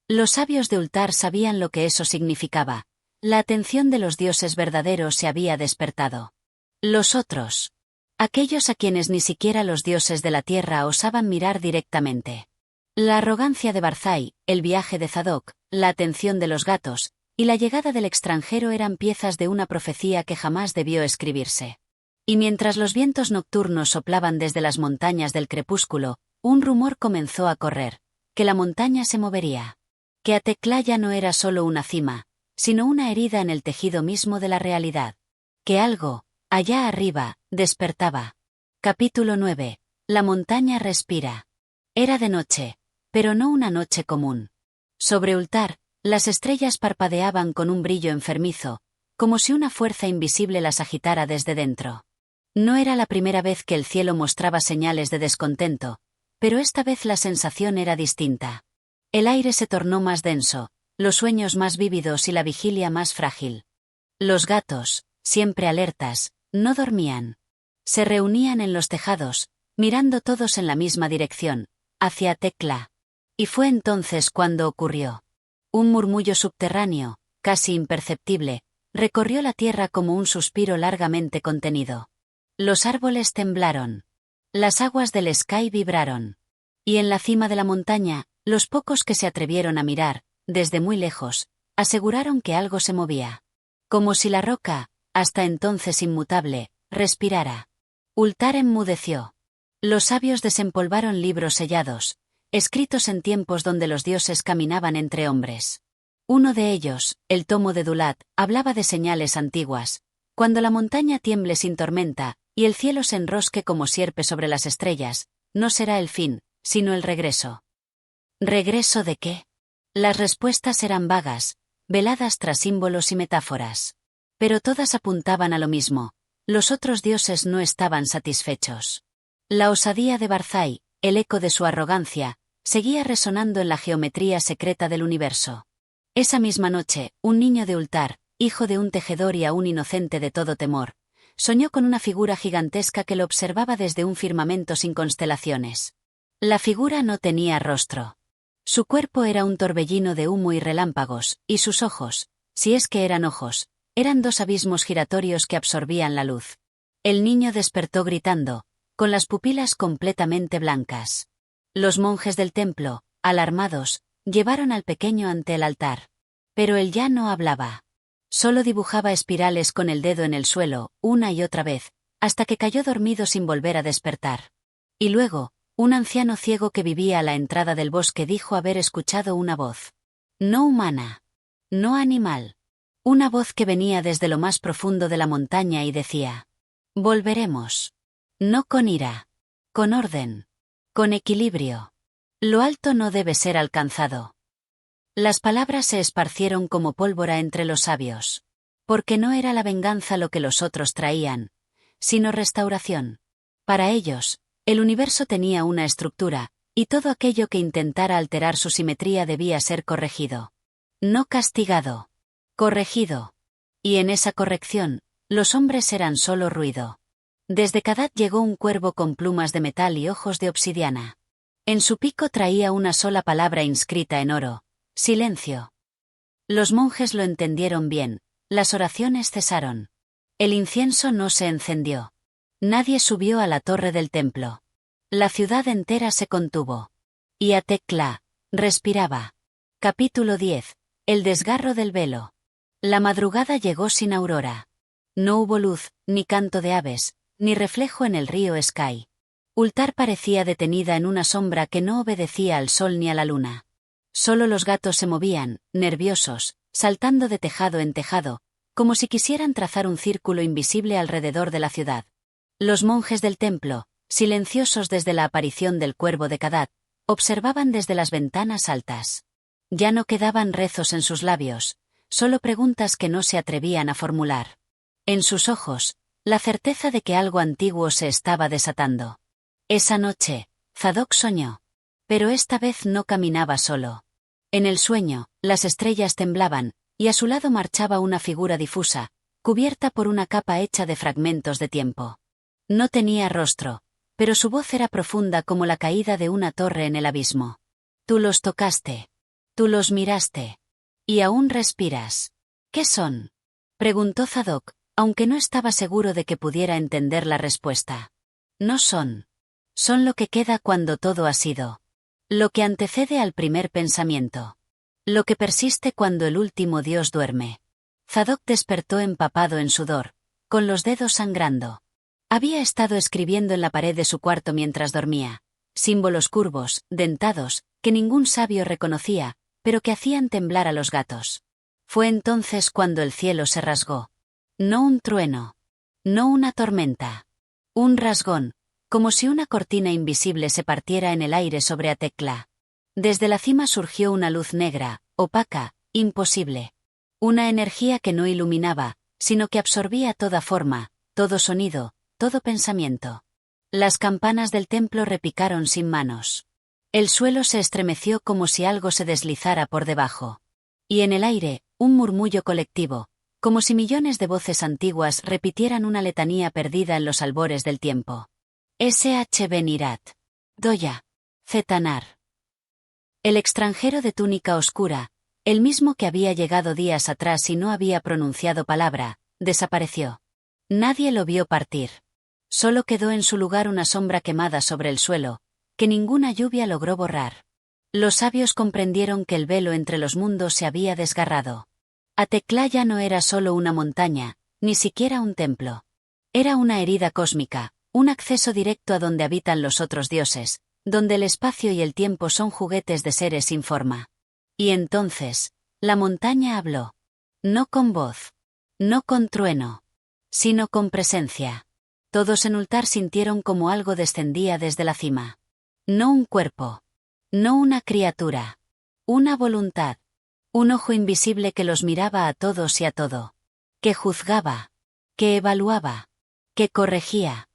Los sabios de Ultar sabían lo que eso significaba. La atención de los dioses verdaderos se había despertado. Los otros. Aquellos a quienes ni siquiera los dioses de la tierra osaban mirar directamente. La arrogancia de Barzai, el viaje de Zadok, la atención de los gatos, y la llegada del extranjero eran piezas de una profecía que jamás debió escribirse. Y mientras los vientos nocturnos soplaban desde las montañas del crepúsculo, un rumor comenzó a correr, que la montaña se movería. Que Atekla ya no era solo una cima, sino una herida en el tejido mismo de la realidad. Que algo Allá arriba, despertaba. Capítulo 9. La montaña respira. Era de noche, pero no una noche común. Sobre Ultar, las estrellas parpadeaban con un brillo enfermizo, como si una fuerza invisible las agitara desde dentro. No era la primera vez que el cielo mostraba señales de descontento, pero esta vez la sensación era distinta. El aire se tornó más denso, los sueños más vívidos y la vigilia más frágil. Los gatos, siempre alertas, no dormían. Se reunían en los tejados, mirando todos en la misma dirección, hacia Tekla. Y fue entonces cuando ocurrió. Un murmullo subterráneo, casi imperceptible, recorrió la tierra como un suspiro largamente contenido. Los árboles temblaron. Las aguas del Sky vibraron. Y en la cima de la montaña, los pocos que se atrevieron a mirar, desde muy lejos, aseguraron que algo se movía. Como si la roca, hasta entonces inmutable, respirara. Ultar enmudeció. Los sabios desempolvaron libros sellados, escritos en tiempos donde los dioses caminaban entre hombres. Uno de ellos, el tomo de Dulat, hablaba de señales antiguas. Cuando la montaña tiemble sin tormenta, y el cielo se enrosque como sierpe sobre las estrellas, no será el fin, sino el regreso. ¿Regreso de qué? Las respuestas eran vagas, veladas tras símbolos y metáforas. Pero todas apuntaban a lo mismo. Los otros dioses no estaban satisfechos. La osadía de Barzai, el eco de su arrogancia, seguía resonando en la geometría secreta del universo. Esa misma noche, un niño de Ultar, hijo de un tejedor y aún inocente de todo temor, soñó con una figura gigantesca que lo observaba desde un firmamento sin constelaciones. La figura no tenía rostro. Su cuerpo era un torbellino de humo y relámpagos, y sus ojos, si es que eran ojos, eran dos abismos giratorios que absorbían la luz. El niño despertó gritando, con las pupilas completamente blancas. Los monjes del templo, alarmados, llevaron al pequeño ante el altar. Pero él ya no hablaba. Solo dibujaba espirales con el dedo en el suelo, una y otra vez, hasta que cayó dormido sin volver a despertar. Y luego, un anciano ciego que vivía a la entrada del bosque dijo haber escuchado una voz. No humana. No animal. Una voz que venía desde lo más profundo de la montaña y decía: volveremos. No con ira. Con orden. Con equilibrio. Lo alto no debe ser alcanzado. Las palabras se esparcieron como pólvora entre los sabios. Porque no era la venganza lo que los otros traían, sino restauración. Para ellos, el universo tenía una estructura, y todo aquello que intentara alterar su simetría debía ser corregido. No castigado. Corregido. Y en esa corrección, los hombres eran solo ruido. Desde Kadat llegó un cuervo con plumas de metal y ojos de obsidiana. En su pico traía una sola palabra inscrita en oro: silencio. Los monjes lo entendieron bien, las oraciones cesaron. El incienso no se encendió. Nadie subió a la torre del templo. La ciudad entera se contuvo. Y a Tekla, respiraba. Capítulo 10. El desgarro del velo. La madrugada llegó sin aurora. No hubo luz, ni canto de aves, ni reflejo en el río Sky. Ultar parecía detenida en una sombra que no obedecía al sol ni a la luna. Solo los gatos se movían, nerviosos, saltando de tejado en tejado, como si quisieran trazar un círculo invisible alrededor de la ciudad. Los monjes del templo, silenciosos desde la aparición del cuervo de Kadat, observaban desde las ventanas altas. Ya no quedaban rezos en sus labios, solo preguntas que no se atrevían a formular. En sus ojos, la certeza de que algo antiguo se estaba desatando. Esa noche, Zadok soñó. Pero esta vez no caminaba solo. En el sueño, las estrellas temblaban, y a su lado marchaba una figura difusa, cubierta por una capa hecha de fragmentos de tiempo. No tenía rostro, pero su voz era profunda como la caída de una torre en el abismo. Tú los tocaste. Tú los miraste. Y aún respiras. ¿Qué son? Preguntó Zadok, aunque no estaba seguro de que pudiera entender la respuesta. No son. Son lo que queda cuando todo ha sido. Lo que antecede al primer pensamiento. Lo que persiste cuando el último dios duerme. Zadok despertó empapado en sudor, con los dedos sangrando. Había estado escribiendo en la pared de su cuarto mientras dormía. Símbolos curvos, dentados, que ningún sabio reconocía, pero que hacían temblar a los gatos. Fue entonces cuando el cielo se rasgó. No un trueno. No una tormenta. Un rasgón, como si una cortina invisible se partiera en el aire sobre Atekla. Desde la cima surgió una luz negra, opaca, imposible. Una energía que no iluminaba, sino que absorbía toda forma, todo sonido, todo pensamiento. Las campanas del templo repicaron sin manos. El suelo se estremeció como si algo se deslizara por debajo. Y en el aire, un murmullo colectivo, como si millones de voces antiguas repitieran una letanía perdida en los albores del tiempo. S.H. Benirat. Doya. Zetanar. El extranjero de túnica oscura, el mismo que había llegado días atrás y no había pronunciado palabra, desapareció. Nadie lo vio partir. Solo quedó en su lugar una sombra quemada sobre el suelo, que ninguna lluvia logró borrar. Los sabios comprendieron que el velo entre los mundos se había desgarrado. Atekla ya no era solo una montaña, ni siquiera un templo. Era una herida cósmica, un acceso directo a donde habitan los otros dioses, donde el espacio y el tiempo son juguetes de seres sin forma. Y entonces, la montaña habló. No con voz. No con trueno. Sino con presencia. Todos en Ultar sintieron como algo descendía desde la cima. No un cuerpo. No una criatura. Una voluntad. Un ojo invisible que los miraba a todos y a todo. Que juzgaba. Que evaluaba. Que corregía.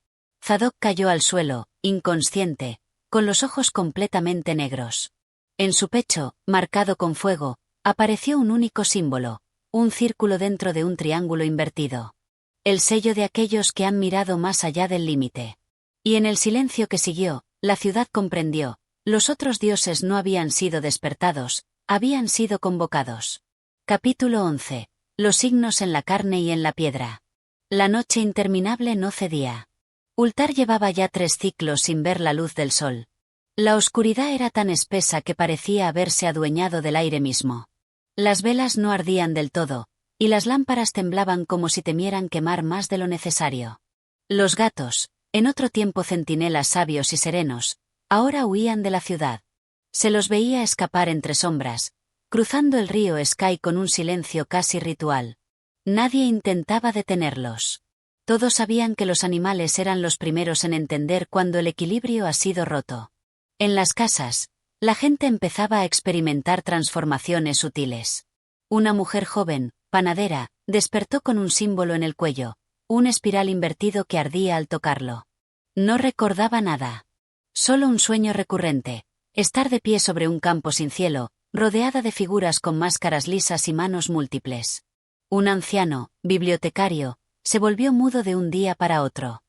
Zadok cayó al suelo, inconsciente, con los ojos completamente negros. En su pecho, marcado con fuego, apareció un único símbolo, un círculo dentro de un triángulo invertido. El sello de aquellos que han mirado más allá del límite. Y en el silencio que siguió, la ciudad comprendió, los otros dioses no habían sido despertados, habían sido convocados. Capítulo 11. Los signos en la carne y en la piedra. La noche interminable no cedía. Ultar llevaba ya 3 ciclos sin ver la luz del sol. La oscuridad era tan espesa que parecía haberse adueñado del aire mismo. Las velas no ardían del todo, y las lámparas temblaban como si temieran quemar más de lo necesario. Los gatos, en otro tiempo centinelas sabios y serenos, ahora huían de la ciudad. Se los veía escapar entre sombras, cruzando el río Sky con un silencio casi ritual. Nadie intentaba detenerlos. Todos sabían que los animales eran los primeros en entender cuando el equilibrio ha sido roto. En las casas, la gente empezaba a experimentar transformaciones sutiles. Una mujer joven, panadera, despertó con un símbolo en el cuello, un espiral invertido que ardía al tocarlo. No recordaba nada. Solo un sueño recurrente, estar de pie sobre un campo sin cielo, rodeada de figuras con máscaras lisas y manos múltiples. Un anciano, bibliotecario, se volvió mudo de un día para otro.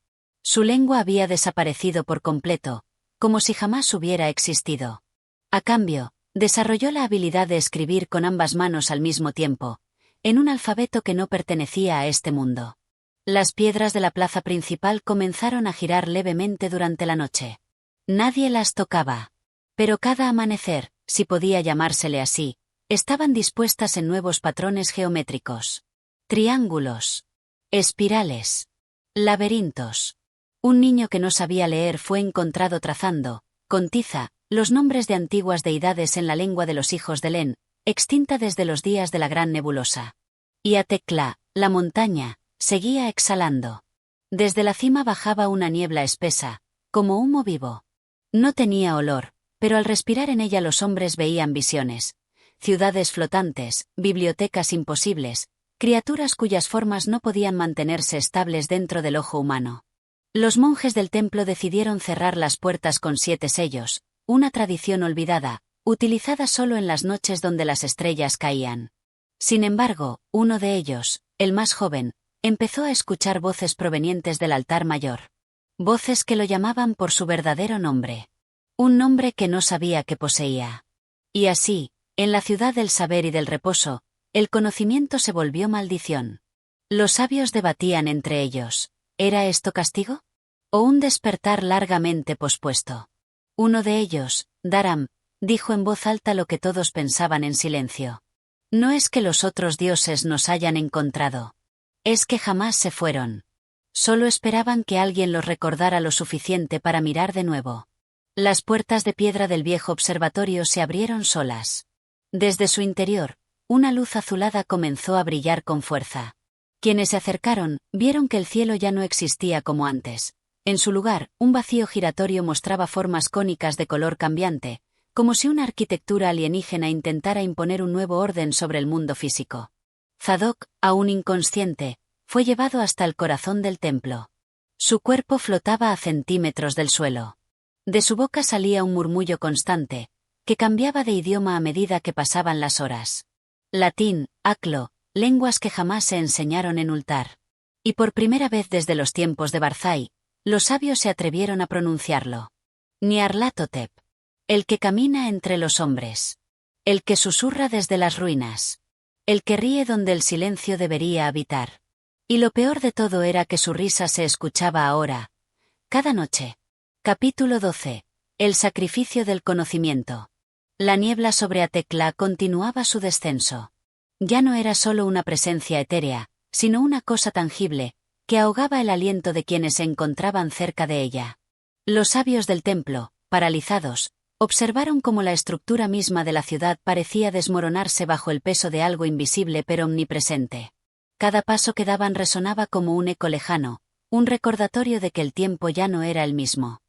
Su lengua había desaparecido por completo, como si jamás hubiera existido. A cambio, desarrolló la habilidad de escribir con ambas manos al mismo tiempo, en un alfabeto que no pertenecía a este mundo. Las piedras de la plaza principal comenzaron a girar levemente durante la noche. Nadie las tocaba. Pero cada amanecer, si podía llamársele así, estaban dispuestas en nuevos patrones geométricos. Triángulos. Espirales. Laberintos. Un niño que no sabía leer fue encontrado trazando, con tiza, los nombres de antiguas deidades en la lengua de los hijos de Len, extinta desde los días de la gran nebulosa. Y Atekla, la montaña, seguía exhalando. Desde la cima bajaba una niebla espesa, como humo vivo. No tenía olor, pero al respirar en ella los hombres veían visiones. Ciudades flotantes, bibliotecas imposibles, criaturas cuyas formas no podían mantenerse estables dentro del ojo humano. Los monjes del templo decidieron cerrar las puertas con 7 sellos, una tradición olvidada, utilizada solo en las noches donde las estrellas caían. Sin embargo, uno de ellos, el más joven, empezó a escuchar voces provenientes del altar mayor. Voces que lo llamaban por su verdadero nombre. Un nombre que no sabía que poseía. Y así, en la ciudad del saber y del reposo, el conocimiento se volvió maldición. Los sabios debatían entre ellos. ¿Era esto castigo? ¿O un despertar largamente pospuesto? Uno de ellos, Dharam, dijo en voz alta lo que todos pensaban en silencio. No es que los otros dioses nos hayan encontrado. Es que jamás se fueron. Solo esperaban que alguien los recordara lo suficiente para mirar de nuevo. Las puertas de piedra del viejo observatorio se abrieron solas. Desde su interior, una luz azulada comenzó a brillar con fuerza. Quienes se acercaron, vieron que el cielo ya no existía como antes. En su lugar, un vacío giratorio mostraba formas cónicas de color cambiante, como si una arquitectura alienígena intentara imponer un nuevo orden sobre el mundo físico. Zadok, aún inconsciente, fue llevado hasta el corazón del templo. Su cuerpo flotaba a centímetros del suelo. De su boca salía un murmullo constante, que cambiaba de idioma a medida que pasaban las horas. Latín, aclo, lenguas que jamás se enseñaron en Ultar. Y por primera vez desde los tiempos de Barzai, los sabios se atrevieron a pronunciarlo. Nyarlathotep. El que camina entre los hombres. El que susurra desde las ruinas. El que ríe donde el silencio debería habitar. Y lo peor de todo era que su risa se escuchaba ahora, cada noche. Capítulo 12. El sacrificio del conocimiento. La niebla sobre Atekla continuaba su descenso. Ya no era solo una presencia etérea, sino una cosa tangible, que ahogaba el aliento de quienes se encontraban cerca de ella. Los sabios del templo, paralizados, observaron cómo la estructura misma de la ciudad parecía desmoronarse bajo el peso de algo invisible pero omnipresente. Cada paso que daban resonaba como un eco lejano, un recordatorio de que el tiempo ya no era el mismo.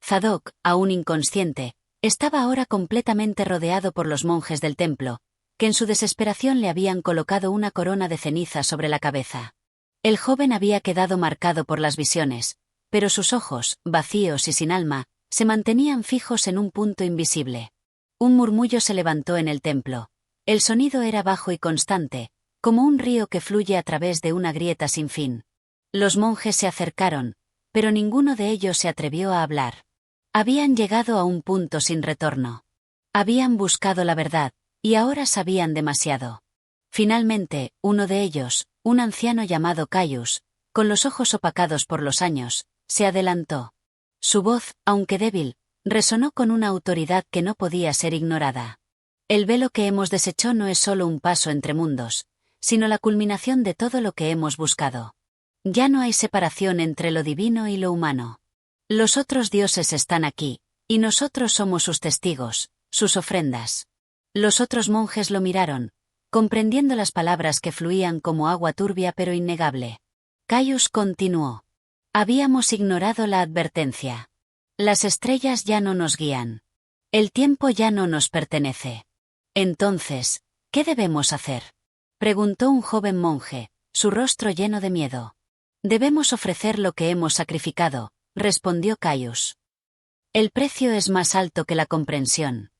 Zadok, aún inconsciente, estaba ahora completamente rodeado por los monjes del templo, que en su desesperación le habían colocado una corona de ceniza sobre la cabeza. El joven había quedado marcado por las visiones, pero sus ojos, vacíos y sin alma, se mantenían fijos en un punto invisible. Un murmullo se levantó en el templo. El sonido era bajo y constante, como un río que fluye a través de una grieta sin fin. Los monjes se acercaron, pero ninguno de ellos se atrevió a hablar. Habían llegado a un punto sin retorno. Habían buscado la verdad, y ahora sabían demasiado. Finalmente, uno de ellos, un anciano llamado Caius, con los ojos opacados por los años, se adelantó. Su voz, aunque débil, resonó con una autoridad que no podía ser ignorada. El velo que hemos deshecho no es solo un paso entre mundos, sino la culminación de todo lo que hemos buscado. Ya no hay separación entre lo divino y lo humano. Los otros dioses están aquí, y nosotros somos sus testigos, sus ofrendas. Los otros monjes lo miraron, comprendiendo las palabras que fluían como agua turbia pero innegable. Caius continuó. Habíamos ignorado la advertencia. Las estrellas ya no nos guían. El tiempo ya no nos pertenece. Entonces, ¿qué debemos hacer?, preguntó un joven monje, su rostro lleno de miedo. Debemos ofrecer lo que hemos sacrificado, respondió Caius. El precio es más alto que la comprensión.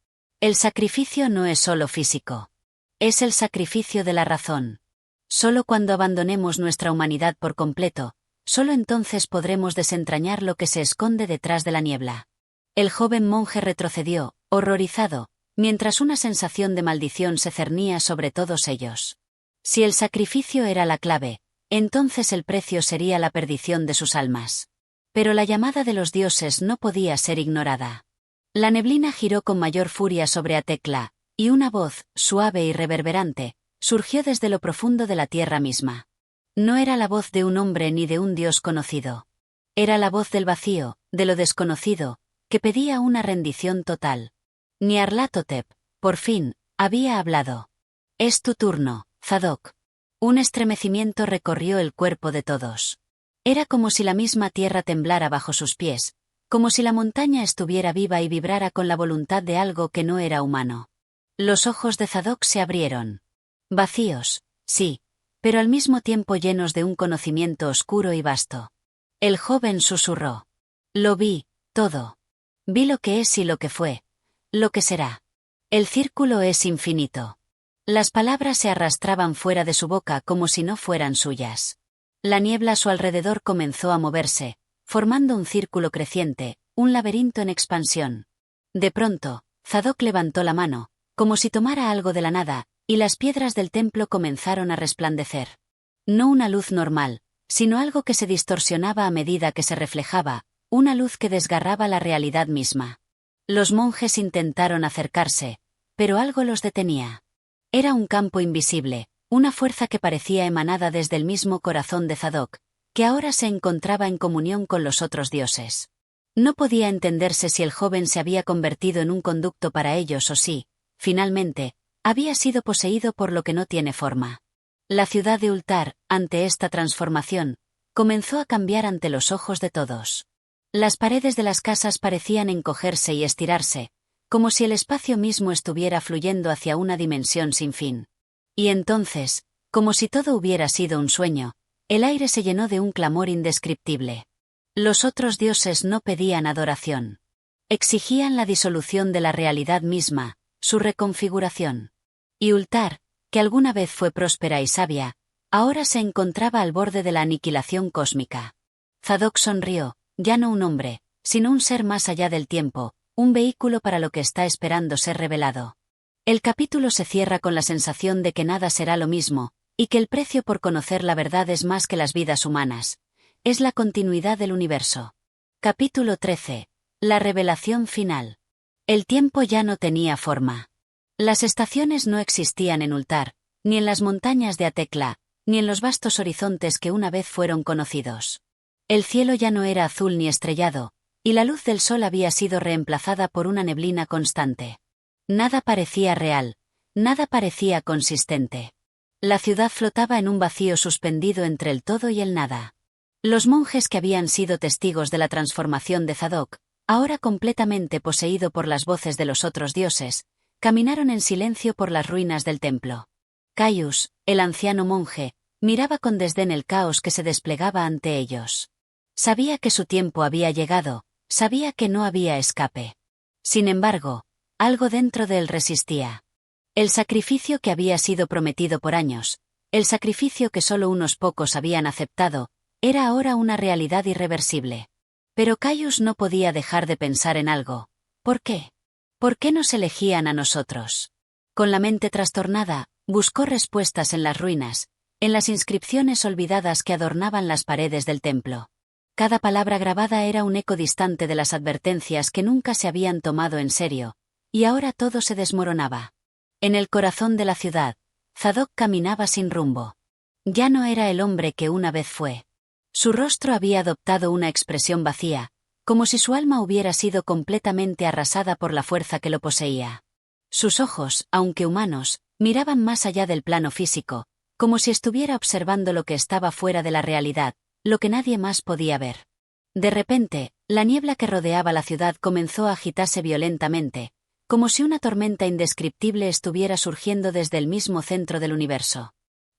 El sacrificio no es solo físico. Es el sacrificio de la razón. Solo cuando abandonemos nuestra humanidad por completo, solo entonces podremos desentrañar lo que se esconde detrás de la niebla. El joven monje retrocedió, horrorizado, mientras una sensación de maldición se cernía sobre todos ellos. Si el sacrificio era la clave, entonces el precio sería la perdición de sus almas. Pero la llamada de los dioses no podía ser ignorada. La neblina giró con mayor furia sobre Atekla, y una voz, suave y reverberante, surgió desde lo profundo de la tierra misma. No era la voz de un hombre ni de un dios conocido. Era la voz del vacío, de lo desconocido, que pedía una rendición total. Nyarlathotep, por fin, había hablado. Es tu turno, Zadok. Un estremecimiento recorrió el cuerpo de todos. Era como si la misma tierra temblara bajo sus pies, como si la montaña estuviera viva y vibrara con la voluntad de algo que no era humano. Los ojos de Zadok se abrieron. Vacíos, sí, pero al mismo tiempo llenos de un conocimiento oscuro y vasto. El joven susurró. Lo vi, todo. Vi lo que es y lo que fue, lo que será. El círculo es infinito. Las palabras se arrastraban fuera de su boca como si no fueran suyas. La niebla a su alrededor comenzó a moverse, formando un círculo creciente, un laberinto en expansión. De pronto, Zadok levantó la mano, como si tomara algo de la nada, y las piedras del templo comenzaron a resplandecer. No una luz normal, sino algo que se distorsionaba a medida que se reflejaba, una luz que desgarraba la realidad misma. Los monjes intentaron acercarse, pero algo los detenía. Era un campo invisible, una fuerza que parecía emanada desde el mismo corazón de Zadok, que ahora se encontraba en comunión con los otros dioses. No podía entenderse si el joven se había convertido en un conducto para ellos o si, finalmente, había sido poseído por lo que no tiene forma. La ciudad de Ultar, ante esta transformación, comenzó a cambiar ante los ojos de todos. Las paredes de las casas parecían encogerse y estirarse, como si el espacio mismo estuviera fluyendo hacia una dimensión sin fin. Y entonces, como si todo hubiera sido un sueño, el aire se llenó de un clamor indescriptible. Los otros dioses no pedían adoración. Exigían la disolución de la realidad misma, su reconfiguración. Y Ultar, que alguna vez fue próspera y sabia, ahora se encontraba al borde de la aniquilación cósmica. Zadok sonrió, ya no un hombre, sino un ser más allá del tiempo, un vehículo para lo que está esperando ser revelado. El capítulo se cierra con la sensación de que nada será lo mismo, y que el precio por conocer la verdad es más que las vidas humanas. Es la continuidad del universo. Capítulo 13. La revelación final. El tiempo ya no tenía forma. Las estaciones no existían en Ultar, ni en las montañas de Atekla, ni en los vastos horizontes que una vez fueron conocidos. El cielo ya no era azul ni estrellado, y la luz del sol había sido reemplazada por una neblina constante. Nada parecía real, nada parecía consistente. La ciudad flotaba en un vacío suspendido entre el todo y el nada. Los monjes que habían sido testigos de la transformación de Zadok, ahora completamente poseído por las voces de los otros dioses, caminaron en silencio por las ruinas del templo. Caius, el anciano monje, miraba con desdén el caos que se desplegaba ante ellos. Sabía que su tiempo había llegado, sabía que no había escape. Sin embargo, algo dentro de él resistía. El sacrificio que había sido prometido por años, el sacrificio que solo unos pocos habían aceptado, era ahora una realidad irreversible. Pero Caius no podía dejar de pensar en algo. ¿Por qué? ¿Por qué nos elegían a nosotros? Con la mente trastornada, buscó respuestas en las ruinas, en las inscripciones olvidadas que adornaban las paredes del templo. Cada palabra grabada era un eco distante de las advertencias que nunca se habían tomado en serio, y ahora todo se desmoronaba. En el corazón de la ciudad, Zadok caminaba sin rumbo. Ya no era el hombre que una vez fue. Su rostro había adoptado una expresión vacía, como si su alma hubiera sido completamente arrasada por la fuerza que lo poseía. Sus ojos, aunque humanos, miraban más allá del plano físico, como si estuviera observando lo que estaba fuera de la realidad, lo que nadie más podía ver. De repente, la niebla que rodeaba la ciudad comenzó a agitarse violentamente, como si una tormenta indescriptible estuviera surgiendo desde el mismo centro del universo.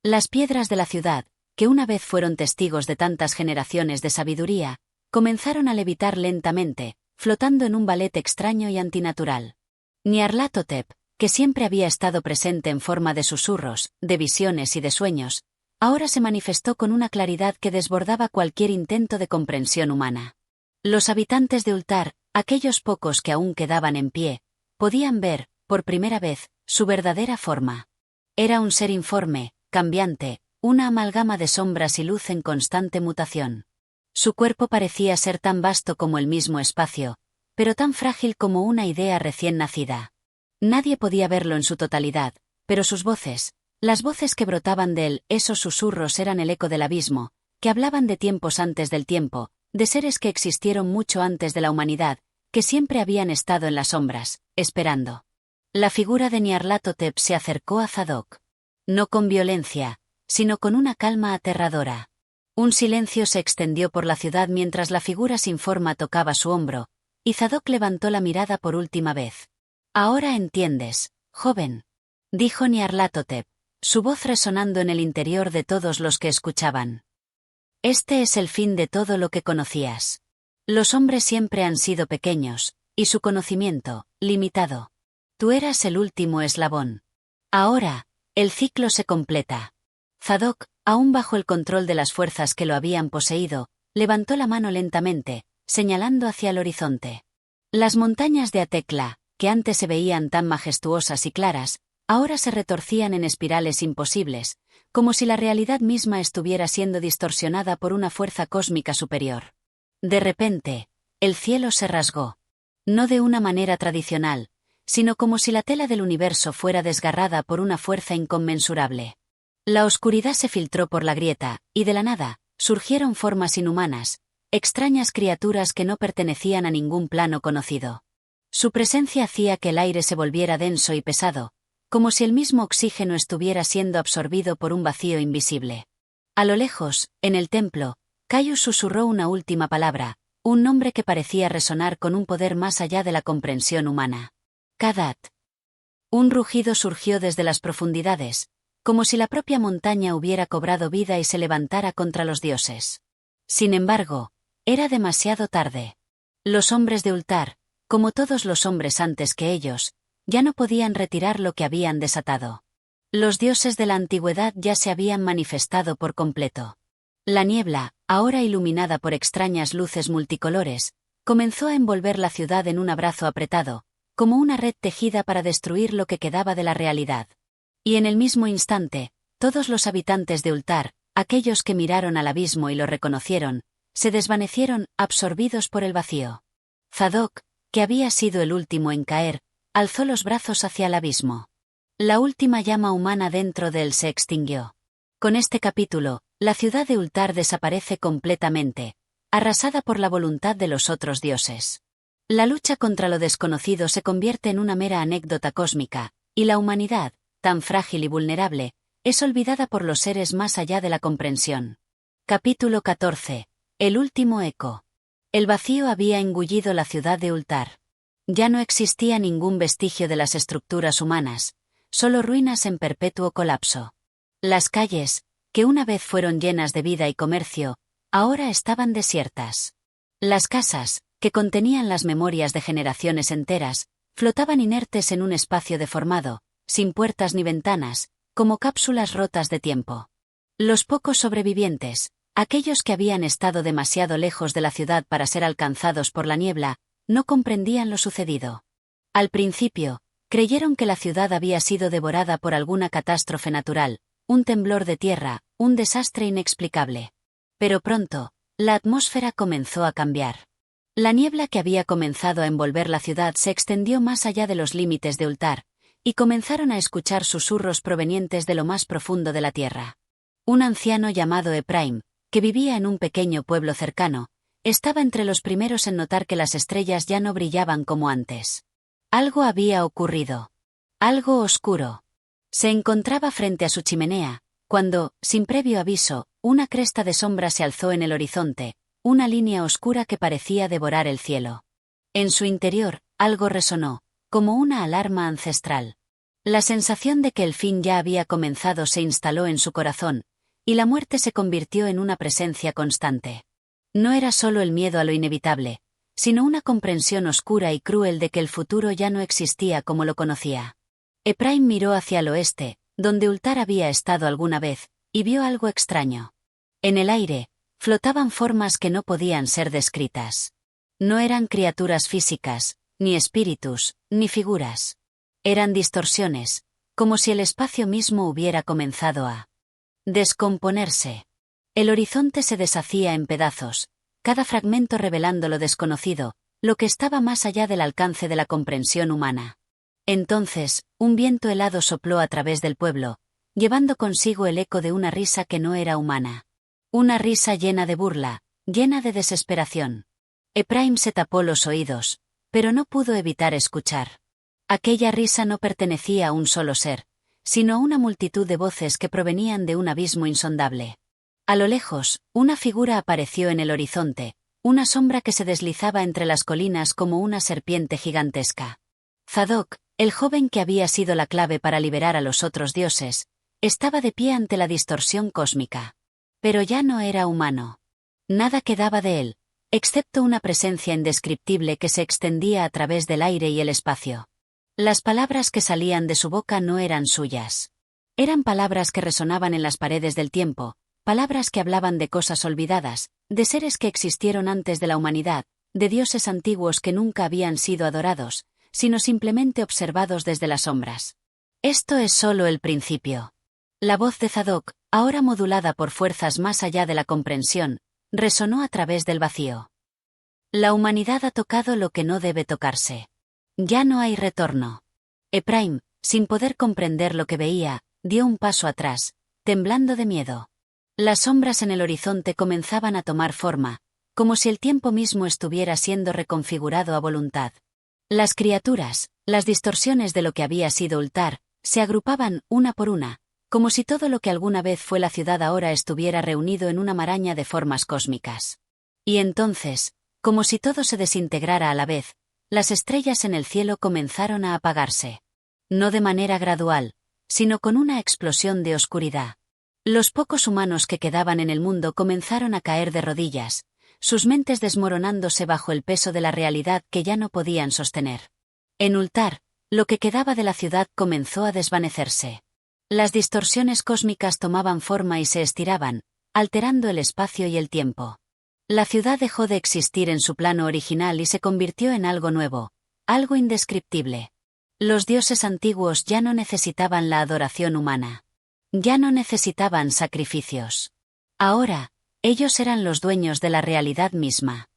Las piedras de la ciudad, que una vez fueron testigos de tantas generaciones de sabiduría, comenzaron a levitar lentamente, flotando en un ballet extraño y antinatural. Nyarlathotep, que siempre había estado presente en forma de susurros, de visiones y de sueños, ahora se manifestó con una claridad que desbordaba cualquier intento de comprensión humana. Los habitantes de Ultar, aquellos pocos que aún quedaban en pie, podían ver, por primera vez, su verdadera forma. Era un ser informe, cambiante, una amalgama de sombras y luz en constante mutación. Su cuerpo parecía ser tan vasto como el mismo espacio, pero tan frágil como una idea recién nacida. Nadie podía verlo en su totalidad, pero sus voces, las voces que brotaban de él, esos susurros eran el eco del abismo, que hablaban de tiempos antes del tiempo, de seres que existieron mucho antes de la humanidad, que siempre habían estado en las sombras, esperando. La figura de Nyarlathotep se acercó a Zadok. No con violencia, sino con una calma aterradora. Un silencio se extendió por la ciudad mientras la figura sin forma tocaba su hombro, y Zadok levantó la mirada por última vez. «Ahora entiendes, joven», dijo Nyarlathotep, su voz resonando en el interior de todos los que escuchaban. «Este es el fin de todo lo que conocías. Los hombres siempre han sido pequeños, y su conocimiento, limitado. Tú eras el último eslabón. Ahora, el ciclo se completa». Zadok, aún bajo el control de las fuerzas que lo habían poseído, levantó la mano lentamente, señalando hacia el horizonte. Las montañas de Atekla, que antes se veían tan majestuosas y claras, ahora se retorcían en espirales imposibles, como si la realidad misma estuviera siendo distorsionada por una fuerza cósmica superior. De repente, el cielo se rasgó. No de una manera tradicional, sino como si la tela del universo fuera desgarrada por una fuerza inconmensurable. La oscuridad se filtró por la grieta, y de la nada, surgieron formas inhumanas, extrañas criaturas que no pertenecían a ningún plano conocido. Su presencia hacía que el aire se volviera denso y pesado, como si el mismo oxígeno estuviera siendo absorbido por un vacío invisible. A lo lejos, en el templo, Caius susurró una última palabra, un nombre que parecía resonar con un poder más allá de la comprensión humana. Kadat. Un rugido surgió desde las profundidades, como si la propia montaña hubiera cobrado vida y se levantara contra los dioses. Sin embargo, era demasiado tarde. Los hombres de Ultar, como todos los hombres antes que ellos, ya no podían retirar lo que habían desatado. Los dioses de la antigüedad ya se habían manifestado por completo. La niebla, ahora iluminada por extrañas luces multicolores, comenzó a envolver la ciudad en un abrazo apretado, como una red tejida para destruir lo que quedaba de la realidad. Y en el mismo instante, todos los habitantes de Ultar, aquellos que miraron al abismo y lo reconocieron, se desvanecieron, absorbidos por el vacío. Zadok, que había sido el último en caer, alzó los brazos hacia el abismo. La última llama humana dentro de él se extinguió. Con este capítulo, la ciudad de Ultar desaparece completamente, arrasada por la voluntad de los otros dioses. La lucha contra lo desconocido se convierte en una mera anécdota cósmica, y la humanidad, tan frágil y vulnerable, es olvidada por los seres más allá de la comprensión. Capítulo 14. El último eco. El vacío había engullido la ciudad de Ultar. Ya no existía ningún vestigio de las estructuras humanas, solo ruinas en perpetuo colapso. Las calles, que una vez fueron llenas de vida y comercio, ahora estaban desiertas. Las casas, que contenían las memorias de generaciones enteras, flotaban inertes en un espacio deformado, sin puertas ni ventanas, como cápsulas rotas de tiempo. Los pocos sobrevivientes, aquellos que habían estado demasiado lejos de la ciudad para ser alcanzados por la niebla, no comprendían lo sucedido. Al principio, creyeron que la ciudad había sido devorada por alguna catástrofe natural, un temblor de tierra, un desastre inexplicable. Pero pronto, la atmósfera comenzó a cambiar. La niebla que había comenzado a envolver la ciudad se extendió más allá de los límites de Ultar, y comenzaron a escuchar susurros provenientes de lo más profundo de la tierra. Un anciano llamado Ephraim, que vivía en un pequeño pueblo cercano, estaba entre los primeros en notar que las estrellas ya no brillaban como antes. Algo había ocurrido. Algo oscuro. Se encontraba frente a su chimenea, cuando, sin previo aviso, una cresta de sombra se alzó en el horizonte, una línea oscura que parecía devorar el cielo. En su interior, algo resonó, como una alarma ancestral. La sensación de que el fin ya había comenzado se instaló en su corazón, y la muerte se convirtió en una presencia constante. No era solo el miedo a lo inevitable, sino una comprensión oscura y cruel de que el futuro ya no existía como lo conocía. Ephraim miró hacia el oeste, donde Ultar había estado alguna vez, y vio algo extraño. En el aire, flotaban formas que no podían ser descritas. No eran criaturas físicas, ni espíritus, ni figuras. Eran distorsiones, como si el espacio mismo hubiera comenzado a descomponerse. El horizonte se deshacía en pedazos, cada fragmento revelando lo desconocido, lo que estaba más allá del alcance de la comprensión humana. Entonces, un viento helado sopló a través del pueblo, llevando consigo el eco de una risa que no era humana. Una risa llena de burla, llena de desesperación. Ephraim se tapó los oídos, pero no pudo evitar escuchar. Aquella risa no pertenecía a un solo ser, sino a una multitud de voces que provenían de un abismo insondable. A lo lejos, una figura apareció en el horizonte, una sombra que se deslizaba entre las colinas como una serpiente gigantesca. Zadok, el joven que había sido la clave para liberar a los otros dioses, estaba de pie ante la distorsión cósmica. Pero ya no era humano. Nada quedaba de él, excepto una presencia indescriptible que se extendía a través del aire y el espacio. Las palabras que salían de su boca no eran suyas. Eran palabras que resonaban en las paredes del tiempo, palabras que hablaban de cosas olvidadas, de seres que existieron antes de la humanidad, de dioses antiguos que nunca habían sido adorados, sino simplemente observados desde las sombras. Esto es solo el principio. La voz de Zadok, ahora modulada por fuerzas más allá de la comprensión, resonó a través del vacío. La humanidad ha tocado lo que no debe tocarse. Ya no hay retorno. Ephraim, sin poder comprender lo que veía, dio un paso atrás, temblando de miedo. Las sombras en el horizonte comenzaban a tomar forma, como si el tiempo mismo estuviera siendo reconfigurado a voluntad. Las criaturas, las distorsiones de lo que había sido Ultar, se agrupaban, una por una, como si todo lo que alguna vez fue la ciudad ahora estuviera reunido en una maraña de formas cósmicas. Y entonces, como si todo se desintegrara a la vez, las estrellas en el cielo comenzaron a apagarse. No de manera gradual, sino con una explosión de oscuridad. Los pocos humanos que quedaban en el mundo comenzaron a caer de rodillas, sus mentes desmoronándose bajo el peso de la realidad que ya no podían sostener. En Ultar, lo que quedaba de la ciudad comenzó a desvanecerse. Las distorsiones cósmicas tomaban forma y se estiraban, alterando el espacio y el tiempo. La ciudad dejó de existir en su plano original y se convirtió en algo nuevo, algo indescriptible. Los dioses antiguos ya no necesitaban la adoración humana. Ya no necesitaban sacrificios. Ahora, ellos eran los dueños de la realidad misma.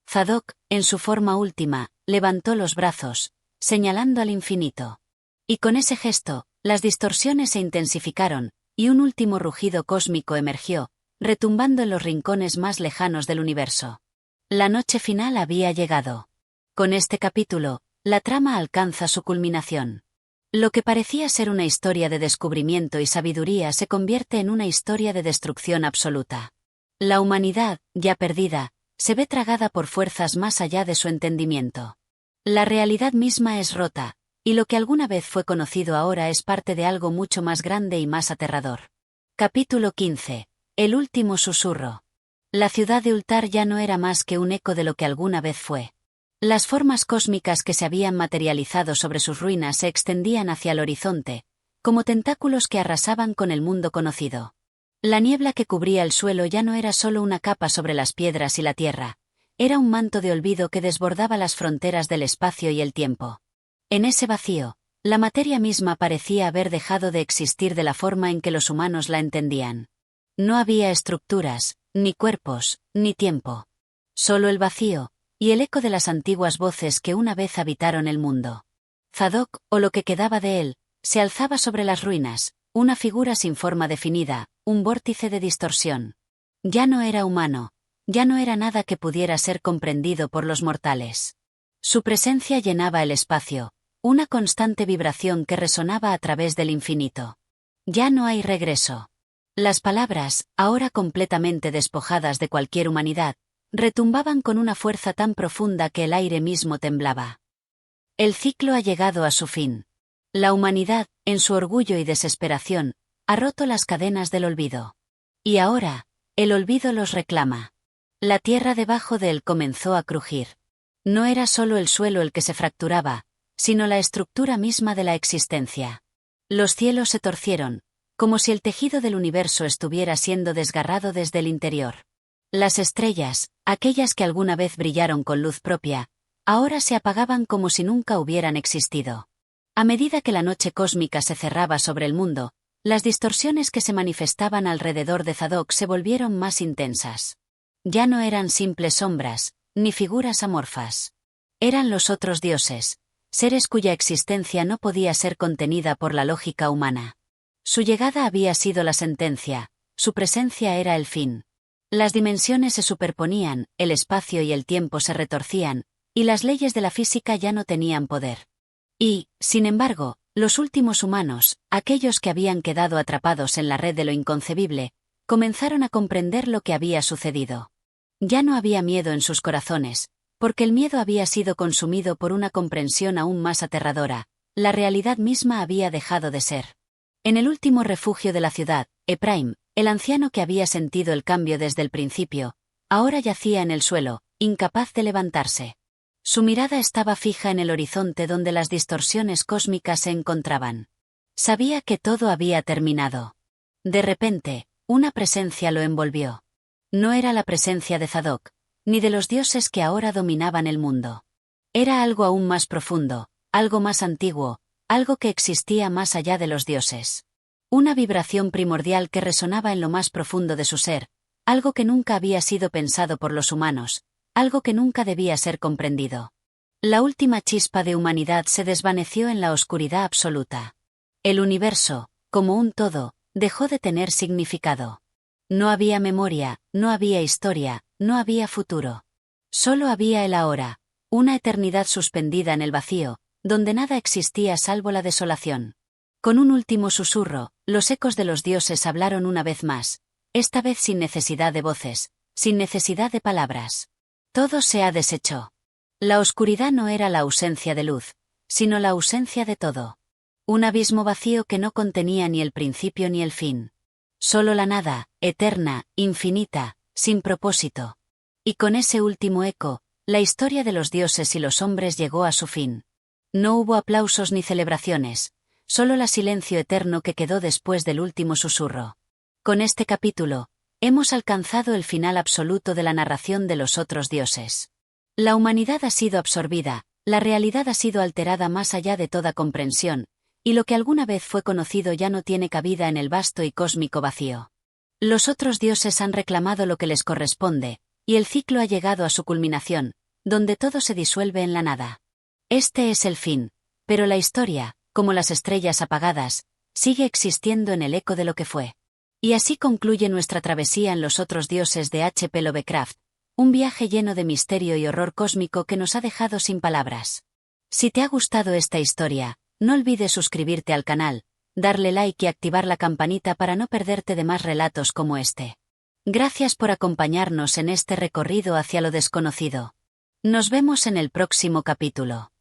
Zadok, en su forma última, levantó los brazos, señalando al infinito. Y con ese gesto, las distorsiones se intensificaron, y un último rugido cósmico emergió, retumbando en los rincones más lejanos del universo. La noche final había llegado. Con este capítulo, la trama alcanza su culminación. Lo que parecía ser una historia de descubrimiento y sabiduría se convierte en una historia de destrucción absoluta. La humanidad, ya perdida, se ve tragada por fuerzas más allá de su entendimiento. La realidad misma es rota, y lo que alguna vez fue conocido ahora es parte de algo mucho más grande y más aterrador. Capítulo 15. El último susurro. La ciudad de Ultar ya no era más que un eco de lo que alguna vez fue. Las formas cósmicas que se habían materializado sobre sus ruinas se extendían hacia el horizonte, como tentáculos que arrasaban con el mundo conocido. La niebla que cubría el suelo ya no era solo una capa sobre las piedras y la tierra, era un manto de olvido que desbordaba las fronteras del espacio y el tiempo. En ese vacío, la materia misma parecía haber dejado de existir de la forma en que los humanos la entendían. No había estructuras, ni cuerpos, ni tiempo. Solo el vacío, y el eco de las antiguas voces que una vez habitaron el mundo. Zadok, o lo que quedaba de él, se alzaba sobre las ruinas, una figura sin forma definida, un vórtice de distorsión. Ya no era humano, ya no era nada que pudiera ser comprendido por los mortales. Su presencia llenaba el espacio, una constante vibración que resonaba a través del infinito. Ya no hay regreso. Las palabras, ahora completamente despojadas de cualquier humanidad, retumbaban con una fuerza tan profunda que el aire mismo temblaba. El ciclo ha llegado a su fin. La humanidad, en su orgullo y desesperación, ha roto las cadenas del olvido. Y ahora, el olvido los reclama. La tierra debajo de él comenzó a crujir. No era solo el suelo el que se fracturaba, sino la estructura misma de la existencia. Los cielos se torcieron, como si el tejido del universo estuviera siendo desgarrado desde el interior. Las estrellas, aquellas que alguna vez brillaron con luz propia, ahora se apagaban como si nunca hubieran existido. A medida que la noche cósmica se cerraba sobre el mundo, las distorsiones que se manifestaban alrededor de Zadok se volvieron más intensas. Ya no eran simples sombras, ni figuras amorfas. Eran los otros dioses, seres cuya existencia no podía ser contenida por la lógica humana. Su llegada había sido la sentencia, su presencia era el fin. Las dimensiones se superponían, el espacio y el tiempo se retorcían, y las leyes de la física ya no tenían poder. Y, sin embargo, los últimos humanos, aquellos que habían quedado atrapados en la red de lo inconcebible, comenzaron a comprender lo que había sucedido. Ya no había miedo en sus corazones, porque el miedo había sido consumido por una comprensión aún más aterradora, la realidad misma había dejado de ser. En el último refugio de la ciudad, Ephraim, el anciano que había sentido el cambio desde el principio, ahora yacía en el suelo, incapaz de levantarse. Su mirada estaba fija en el horizonte donde las distorsiones cósmicas se encontraban. Sabía que todo había terminado. De repente, una presencia lo envolvió. No era la presencia de Zadok, ni de los dioses que ahora dominaban el mundo. Era algo aún más profundo, algo más antiguo, algo que existía más allá de los dioses. Una vibración primordial que resonaba en lo más profundo de su ser, algo que nunca había sido pensado por los humanos, algo que nunca debía ser comprendido. La última chispa de humanidad se desvaneció en la oscuridad absoluta. El universo, como un todo, dejó de tener significado. No había memoria, no había historia, no había futuro. Solo había el ahora, una eternidad suspendida en el vacío, donde nada existía salvo la desolación. Con un último susurro, los ecos de los dioses hablaron una vez más, esta vez sin necesidad de voces, sin necesidad de palabras. Todo se ha deshecho. La oscuridad no era la ausencia de luz, sino la ausencia de todo. Un abismo vacío que no contenía ni el principio ni el fin. Solo la nada, eterna, infinita, sin propósito. Y con ese último eco, la historia de los dioses y los hombres llegó a su fin. No hubo aplausos ni celebraciones, solo el silencio eterno que quedó después del último susurro. Con este capítulo, hemos alcanzado el final absoluto de la narración de los otros dioses. La humanidad ha sido absorbida, la realidad ha sido alterada más allá de toda comprensión, y lo que alguna vez fue conocido ya no tiene cabida en el vasto y cósmico vacío. Los otros dioses han reclamado lo que les corresponde, y el ciclo ha llegado a su culminación, donde todo se disuelve en la nada. Este es el fin, pero la historia, como las estrellas apagadas, sigue existiendo en el eco de lo que fue. Y así concluye nuestra travesía en los otros dioses de H.P. Lovecraft, un viaje lleno de misterio y horror cósmico que nos ha dejado sin palabras. Si te ha gustado esta historia, no olvides suscribirte al canal, darle like y activar la campanita para no perderte de más relatos como este. Gracias por acompañarnos en este recorrido hacia lo desconocido. Nos vemos en el próximo capítulo.